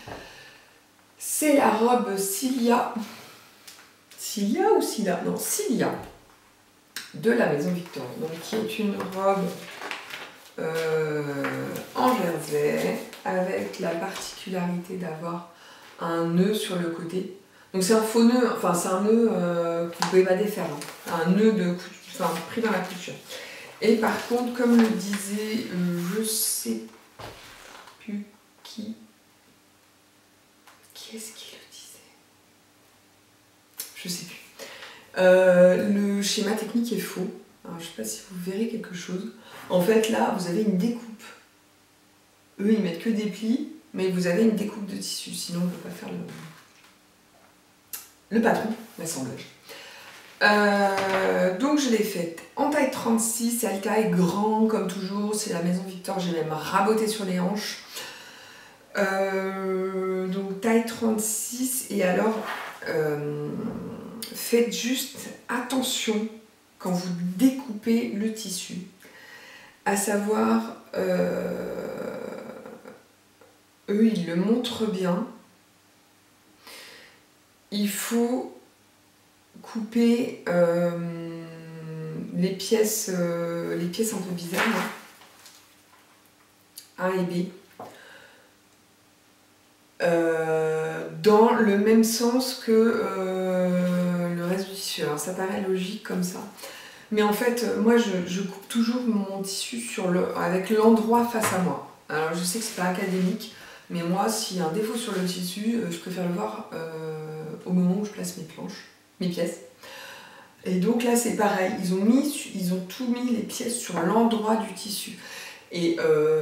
c'est la robe Cilia. Cilia ou Cilia? Non, Cilia. De la Maison Victor, donc qui est une robe en jersey avec la particularité d'avoir un nœud sur le côté. Donc c'est un faux nœud, enfin c'est un nœud que vous ne pouvez pas défaire, hein. Un nœud pris dans la couture. Et par contre, comme le disait, je sais plus qui est-ce qui le disait, je sais plus. Le schéma technique est faux. Alors, je ne sais pas si vous verrez quelque chose. En fait, là, vous avez une découpe. Eux, ils mettent que des plis, mais vous avez une découpe de tissu. Sinon, on ne peut pas faire le patron, l'assemblage. Donc, je l'ai faite en taille 36. Elle taille grand, comme toujours. C'est la Maison Victor. J'ai même raboté sur les hanches. Donc, taille 36. Et alors... faites juste attention quand vous découpez le tissu, à savoir, eux ils le montrent bien, il faut couper les pièces un peu bizarres, A et B, dans le même sens que le reste du tissu. Alors ça paraît logique comme ça, mais en fait moi je coupe toujours mon tissu avec l'endroit face à moi. Alors je sais que c'est pas académique, mais moi s'il y a un défaut sur le tissu, je préfère le voir au moment où je place mes pièces. Et donc là c'est pareil, ils ont tout mis les pièces sur l'endroit du tissu. Et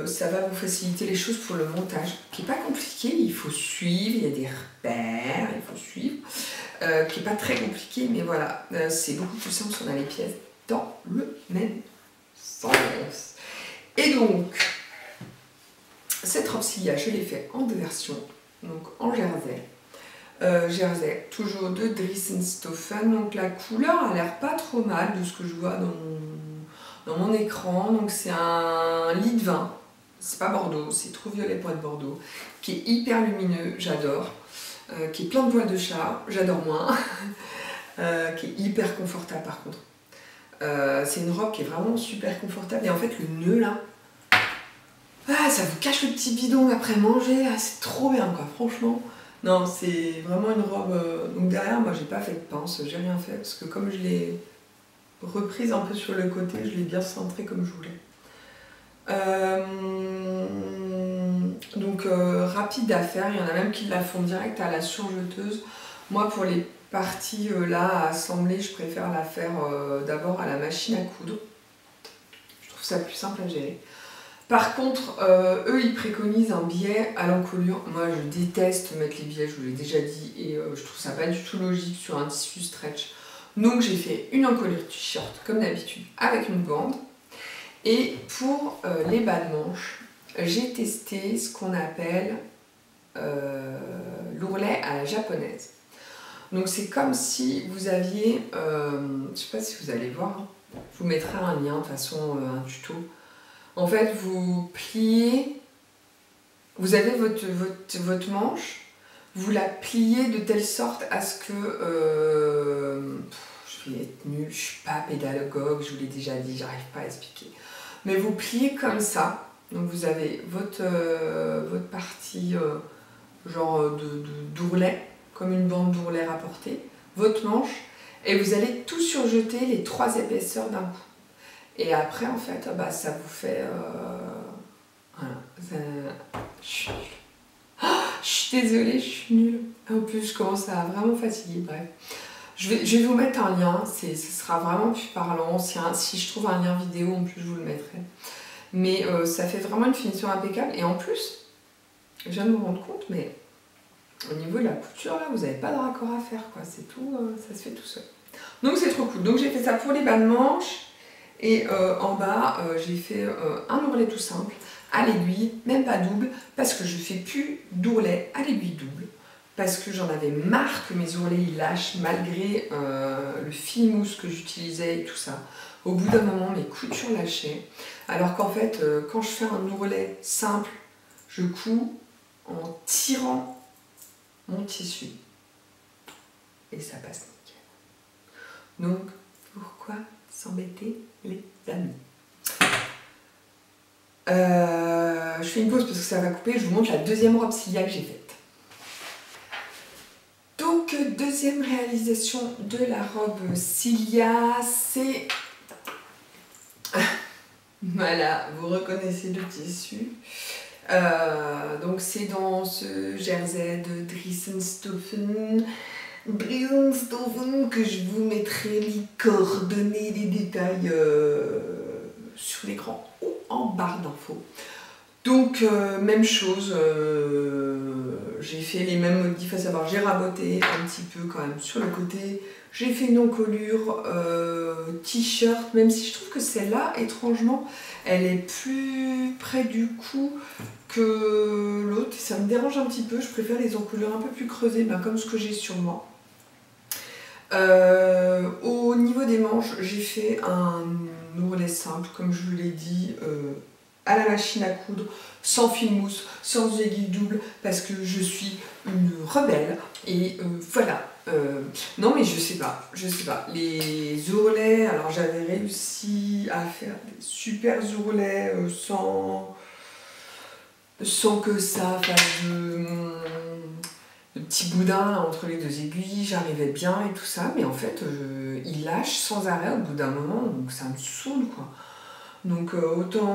ça va vous faciliter les choses pour le montage, qui n'est pas compliqué, il faut suivre, il y a des repères, il faut suivre, qui n'est pas très compliqué, mais voilà, c'est beaucoup plus simple si on a les pièces dans le même sens. Et donc, Cette robe Cilia, je l'ai fait en deux versions, donc en jersey. Jersey, toujours de Dressenstoffen, donc la couleur a l'air pas trop mal de ce que je vois dans mon écran. Donc c'est un lit de vin, c'est pas Bordeaux, c'est trop violet pour être Bordeaux, qui est hyper lumineux, j'adore, qui est plein de poils de chat, j'adore moins, qui est hyper confortable par contre. C'est une robe qui est vraiment super confortable et en fait le nœud là, ça vous cache le petit bidon après manger, c'est trop bien quoi, franchement. Non, c'est vraiment une robe. Donc derrière, moi j'ai pas fait de pince, j'ai rien fait parce que comme je l'ai reprise un peu sur le côté, je l'ai bien centrée comme je voulais. Donc rapide à faire, il y en a même qui la font direct à la surjeteuse. Moi pour les parties là à assembler, je préfère la faire d'abord à la machine à coudre. Je trouve ça plus simple à gérer. Par contre, eux, ils préconisent un biais à l'encolure. Moi, je déteste mettre les biais, je vous l'ai déjà dit, et je trouve ça pas du tout logique sur un tissu stretch. Donc, j'ai fait une encolure t-shirt, comme d'habitude, avec une bande. Et pour les bas de manche, j'ai testé ce qu'on appelle l'ourlet à la japonaise. Donc, c'est comme si vous aviez, je sais pas si vous allez voir, hein, je vous mettrai un lien, de toute façon, un tuto. En fait, vous pliez, vous avez votre manche, vous la pliez de telle sorte à ce que, je vais être nulle, je suis pas pédagogue, je vous l'ai déjà dit, j'arrive pas à expliquer. Mais vous pliez comme ça, donc vous avez votre partie genre d'ourlet, comme une bande d'ourlet rapportée, votre manche, et vous allez tout surjeter les trois épaisseurs d'un coup. Et après, en fait, ça vous fait... voilà. Je suis nulle. Oh, je suis désolée, je suis nulle. En plus, je commence à vraiment fatiguer. Bref. Je vais vous mettre un lien. Ce sera vraiment plus parlant. Si je trouve un lien vidéo, en plus, je vous le mettrai. Mais ça fait vraiment une finition impeccable. Et en plus, je viens de me rendre compte, mais au niveau de la couture, là, vous n'avez pas de raccord à faire, quoi. C'est tout, ça se fait tout seul. Donc, c'est trop cool. Donc, j'ai fait ça pour les bas de manche. Et en bas, j'ai fait un ourlet tout simple, à l'aiguille, même pas double, parce que je fais plus d'ourlet à l'aiguille double, parce que j'en avais marre que mes ourlets ils lâchent, malgré le fil mousse que j'utilisais et tout ça. Au bout d'un moment, mes coutures lâchaient, alors qu'en fait, quand je fais un ourlet simple, je couds en tirant mon tissu. Et ça passe nickel. Donc, pourquoi s'embêter les amis? Je fais une pause parce que ça va couper, je vous montre la deuxième robe Cilia que j'ai faite. Donc deuxième réalisation de la robe Cilia, c'est... Voilà, vous reconnaissez le tissu. Donc c'est dans ce jersey de Dressenstoffen que je vous mettrai les coordonnées, les détails sur l'écran ou en barre d'infos. Donc même chose, j'ai fait les mêmes modifs, à savoir j'ai raboté un petit peu quand même sur le côté, j'ai fait une encolure t-shirt, même si je trouve que celle-là, étrangement, elle est plus près du cou que l'autre, ça me dérange un petit peu, je préfère les encolures un peu plus creusées, comme ce que j'ai sur moi. Au niveau des manches, j'ai fait un ourlet simple, comme je vous l'ai dit, à la machine à coudre, sans fil mousse, sans aiguille double, parce que je suis une rebelle. Et voilà. Non mais je sais pas. Les ourlets, alors j'avais réussi à faire des super ourlets sans que ça fasse de petits boudins là, entre les deux aiguilles, j'arrivais bien et tout ça, mais en fait il lâche sans arrêt au bout d'un moment, donc ça me saoule quoi. Donc autant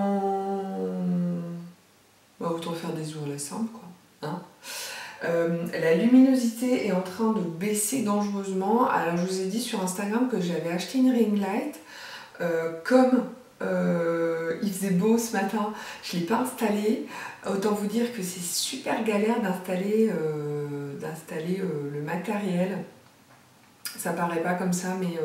faire des ourlets simples quoi. Hein, la luminosité est en train de baisser dangereusement. Alors je vous ai dit sur Instagram que j'avais acheté une ring light, comme il faisait beau ce matin, je ne l'ai pas installée. Autant vous dire que c'est super galère d'installer le matériel. Ça paraît pas comme ça, mais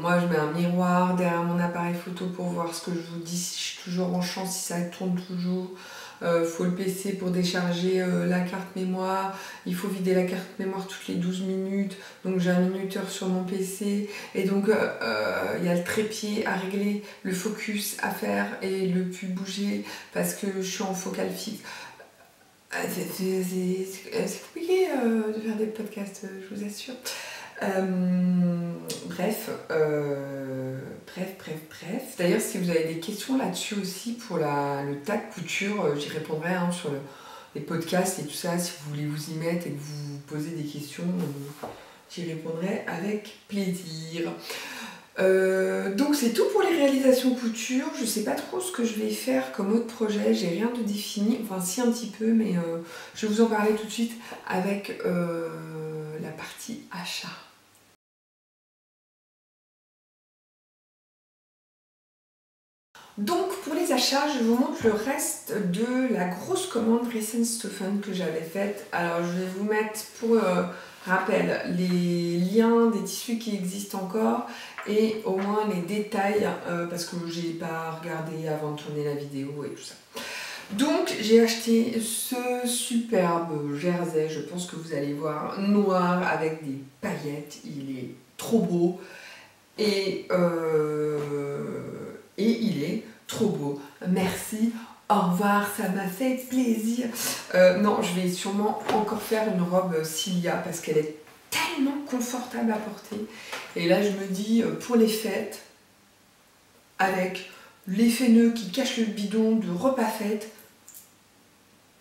moi je mets un miroir derrière mon appareil photo pour voir ce que je vous dis, si je suis toujours en champ, si ça tourne toujours. faut le PC pour décharger la carte mémoire, il faut vider la carte mémoire toutes les 12 minutes, donc j'ai un minuteur sur mon PC, et donc il y a le trépied à régler, le focus à faire et le plus bouger parce que je suis en focale fixe. C'est compliqué de faire des podcasts, je vous assure. Bref. D'ailleurs, si vous avez des questions là-dessus aussi pour le tas de couture, j'y répondrai sur les podcasts et tout ça. Si vous voulez vous y mettre et que vous vous posez des questions, j'y répondrai avec plaisir. Donc c'est tout pour les réalisations couture. Je sais pas trop ce que je vais faire comme autre projet, j'ai rien de défini, enfin si un petit peu, mais je vais vous en parler tout de suite avec la partie achat. Donc pour les achats, je vous montre le reste de la grosse commande Riesen-Stephen que j'avais faite. Alors je vais vous mettre pour rappel les liens des tissus qui existent encore et au moins les détails parce que j'ai pas regardé avant de tourner la vidéo et tout ça. Donc j'ai acheté ce superbe jersey, je pense que vous allez voir, noir avec des paillettes, il est trop beau et il est trop beau. Merci, au revoir, ça m'a fait plaisir. Non, je vais sûrement encore faire une robe Cilia parce qu'elle est tellement confortable à porter. Et là, je me dis, pour les fêtes, avec l'effet nœud qui cache le bidon de repas fête,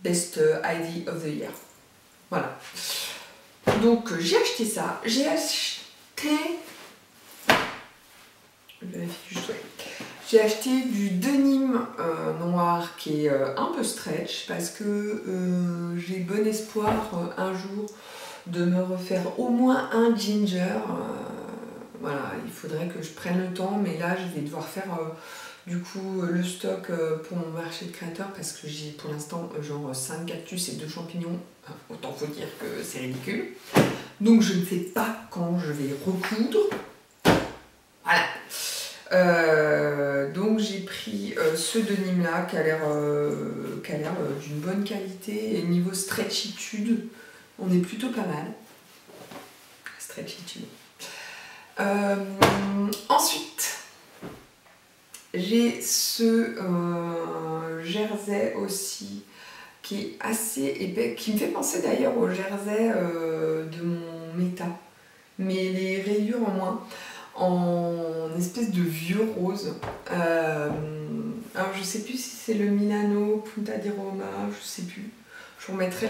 best idea of the year. Voilà. Donc, j'ai acheté ça. J'ai acheté... J'ai acheté du denim noir qui est un peu stretch parce que j'ai bon espoir un jour de me refaire au moins un ginger. Voilà, il faudrait que je prenne le temps, mais là je vais devoir faire du coup le stock pour mon marché de créateurs parce que j'ai pour l'instant genre 5 cactus et 2 champignons. Autant faut dire que c'est ridicule. Donc je ne sais pas quand je vais recoudre. Voilà. Donc j'ai pris ce denim là qui a l'air d'une bonne qualité et niveau stretchitude on est plutôt pas mal. Stretchitude. Ensuite j'ai ce jersey aussi qui est assez épais, qui me fait penser d'ailleurs au jersey de mon Meta, mais les rayures en moins, en espèce de vieux rose. Alors je sais plus si c'est le Milano, Punta di Roma, je sais plus. Je vous remettrai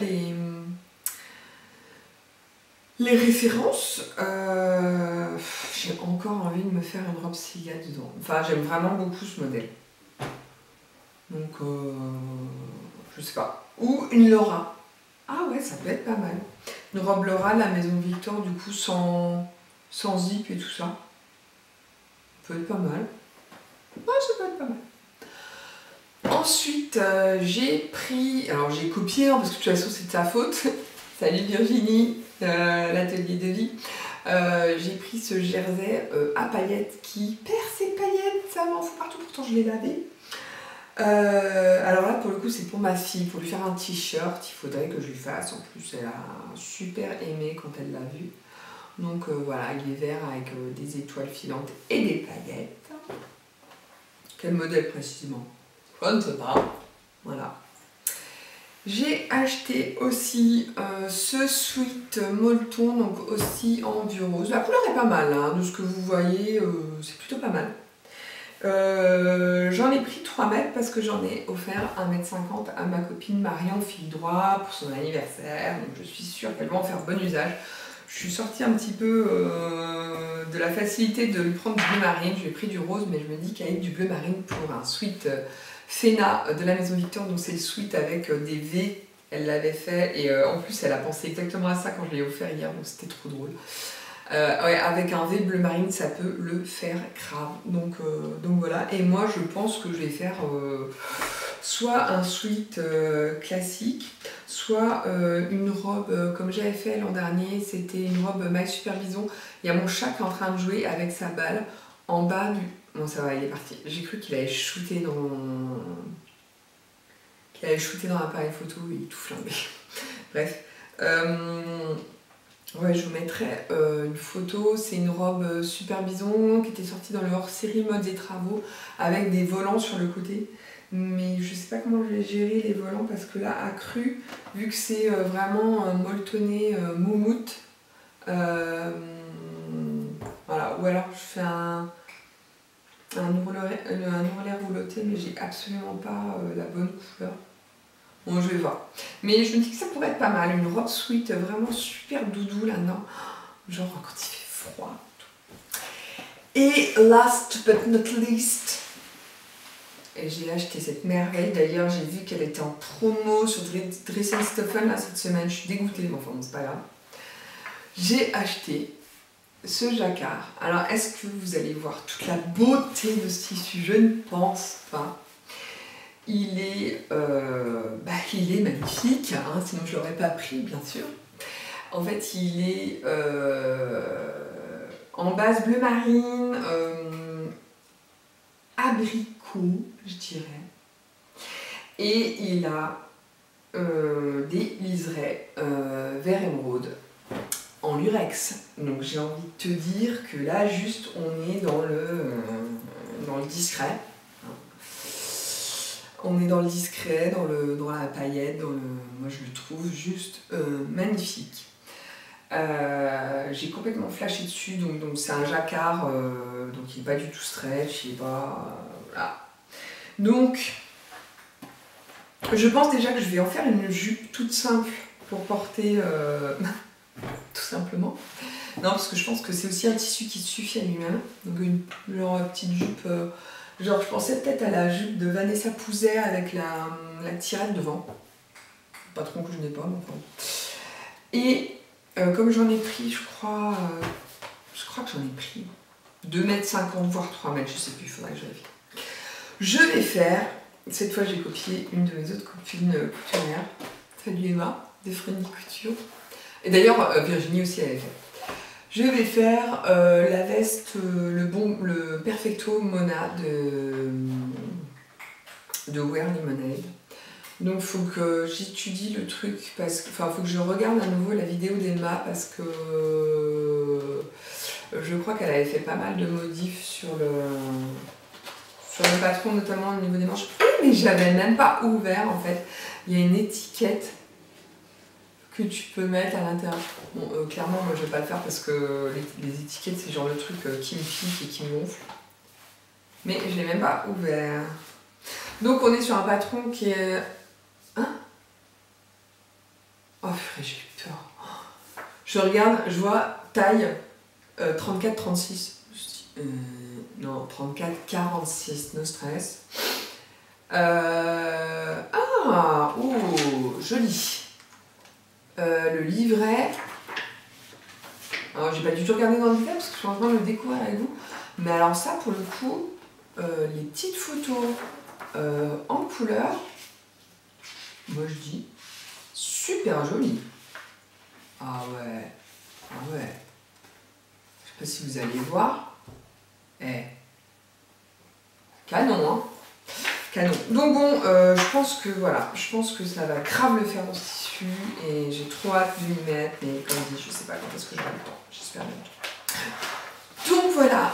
les références. J'ai encore envie de me faire une robe Cilia dedans. Enfin, j'aime vraiment beaucoup ce modèle. Donc, je sais pas. Ou une Laura. Ah ouais, ça peut être pas mal. Une robe Laura, la Maison Victor, du coup, sans zip et tout ça. Ça peut être pas mal. Ouais, ça peut être pas mal. Ensuite, j'ai pris... Alors, j'ai copié, parce que de toute façon, c'est de sa faute. Salut Virginie, l'atelier de vie. J'ai pris ce jersey à paillettes qui perd ses paillettes, ça m'en fout partout, pourtant je l'ai lavé. Alors là pour le coup c'est pour ma fille, pour lui faire un t-shirt, il faudrait que je lui fasse, en plus elle a super aimé quand elle l'a vu. Donc voilà, il est vert avec des étoiles filantes et des paillettes. Quel modèle précisément? Je ne sais pas. Voilà. J'ai acheté aussi ce sweat molleton, donc aussi en vieux rose. La couleur est pas mal, hein, de ce que vous voyez, c'est plutôt pas mal. J'en ai pris 3 mètres parce que j'en ai offert 1,50 m à ma copine Marion fil droit pour son anniversaire. Donc je suis sûre qu'elle va en faire bon usage. Je suis sortie un petit peu de la facilité de lui prendre du bleu marine. Je lui ai pris du rose, mais je me dis qu'avec du bleu marine pour un sweat Fena de la Maison Victor, donc c'est le sweat avec des V, elle l'avait fait et en plus elle a pensé exactement à ça quand je l'ai offert hier, donc c'était trop drôle. Ouais, avec un V bleu marine ça peut le faire grave, donc voilà. Et moi je pense que je vais faire soit un sweat classique, soit une robe comme j'avais fait l'an dernier, c'était une robe My Supervision. Il y a mon chat qui est en train de jouer avec sa balle en bas du... Bon ça va, il est parti. J'ai cru qu'il avait shooté dans qui avait shooté dans l'appareil photo et tout flambé. Bref. Ouais, je vous mettrai une photo. C'est une robe super bison qui était sortie dans le hors-série Modes et Travaux avec des volants sur le côté. Mais je sais pas comment je vais gérer les volants parce que là, à cru, vu que c'est vraiment molletonné moumoute, voilà, ou alors je fais un ourlet rouloté, mais j'ai absolument pas la bonne couleur. Bon, je vais voir. Mais je me dis que ça pourrait être pas mal, une robe sweat vraiment super doudou là-dedans, genre quand il fait froid. Et last but not least, et j'ai acheté cette merveille. D'ailleurs, j'ai vu qu'elle était en promo sur Dress & Stephen là cette semaine. Je suis dégoûtée, mais enfin bon, c'est pas grave. J'ai acheté ce jacquard. Alors, est-ce que vous allez voir toute la beauté de ce tissu? Je ne pense pas. Il est magnifique, hein, sinon je l'aurais pas pris, bien sûr. En fait, il est en base bleu marine, abricot, je dirais. Et il a des liserés vert émeraude en lurex. Donc j'ai envie de te dire que là, juste, on est dans le discret. On est dans le discret, dans la paillette, moi je le trouve juste magnifique. J'ai complètement flashé dessus, donc c'est un jacquard, donc il n'est pas du tout stretch, il n'est pas... voilà. Donc, je pense déjà que je vais en faire une jupe toute simple pour porter, tout simplement. Non, parce que je pense que c'est aussi un tissu qui suffit à lui-même. Donc une petite jupe... genre je pensais peut-être à la jupe de Vanessa Pouzet avec la tirette devant. Patron que je n'ai pas, mais enfin. Et comme j'en ai pris, je crois que j'en ai pris 2,50 m, voire 3 mètres, je sais plus, il faudrait que je vérifie. Je vais faire, cette fois j'ai copié une de mes autres copines couturières. Salut Emma, des Friendly Couture. Et d'ailleurs, Virginie aussi avait fait. Je vais faire la veste, le Perfecto Mona de Wear Lemonade. Donc il faut que j'étudie le truc, parce que, enfin, faut que je regarde à nouveau la vidéo d'Emma parce que je crois qu'elle avait fait pas mal de modifs sur le patron, notamment au niveau des manches. Mais j'avais même pas ouvert en fait. Il y a une étiquette que tu peux mettre à l'intérieur. Bon, clairement, moi je vais pas le faire parce que les étiquettes, c'est genre le truc qui me pique et qui me gonfle. Mais je l'ai même pas ouvert. Donc on est sur un patron qui est... Hein? Oh, j'ai eu peur. Je regarde, je vois taille 34-36. Non, 34-46, no stress. Ah, oh, joli. Le livret. Alors j'ai pas du tout regardé dans le détail parce que je suis en train de le découvrir avec vous. Mais alors ça pour le coup, les petites photos en couleur, moi je dis super joli. Ah ouais, ah ouais. Je sais pas si vous allez voir. Canon hein. Canon. Donc bon, je pense que voilà, je pense que ça va grave le faire dans ce tissu et j'ai trop hâte de m'y mettre, mais comme dit, je sais pas quand est-ce que j'aurai le temps, j'espère bien. Donc voilà,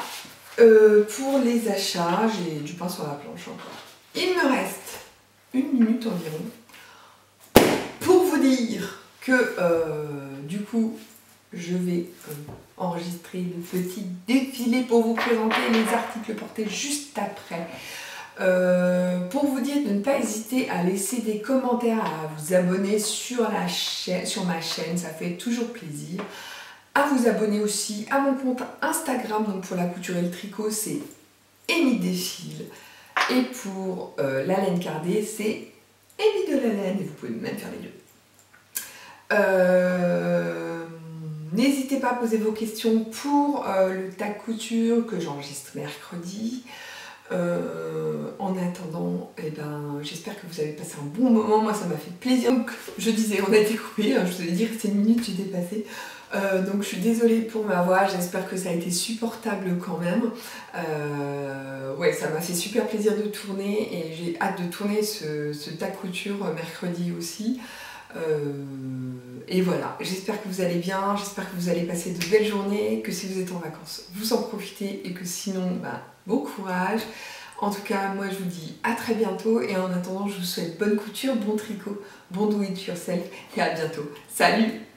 pour les achats, j'ai du pain sur la planche encore. Il me reste 1 minute environ pour vous dire que du coup, je vais enregistrer le petit défilé pour vous présenter les articles portés juste après. Pour vous dire de ne pas hésiter à laisser des commentaires, à vous abonner sur ma chaîne, ça fait toujours plaisir. À vous abonner aussi à mon compte Instagram, donc pour la couture et le tricot, c'est Amy Défile. Et pour la laine cardée, c'est Amy de la laine, et vous pouvez même faire les deux. N'hésitez pas à poser vos questions pour le tag couture que j'enregistre mercredi. En attendant, eh ben, j'espère que vous avez passé un bon moment, moi ça m'a fait plaisir. Donc je disais, on a été coupé, je vous ai dit restez 1 minute, j'ai dépassé. Donc je suis désolée pour ma voix, j'espère que ça a été supportable quand même. Ouais, ça m'a fait super plaisir de tourner et j'ai hâte de tourner ce tas de couture mercredi aussi. Et voilà, j'espère que vous allez bien, j'espère que vous allez passer de belles journées, que si vous êtes en vacances, vous en profitez et que sinon, bon courage. En tout cas, moi je vous dis à très bientôt et en attendant, je vous souhaite bonne couture, bon tricot, bon do it yourself et à bientôt. Salut!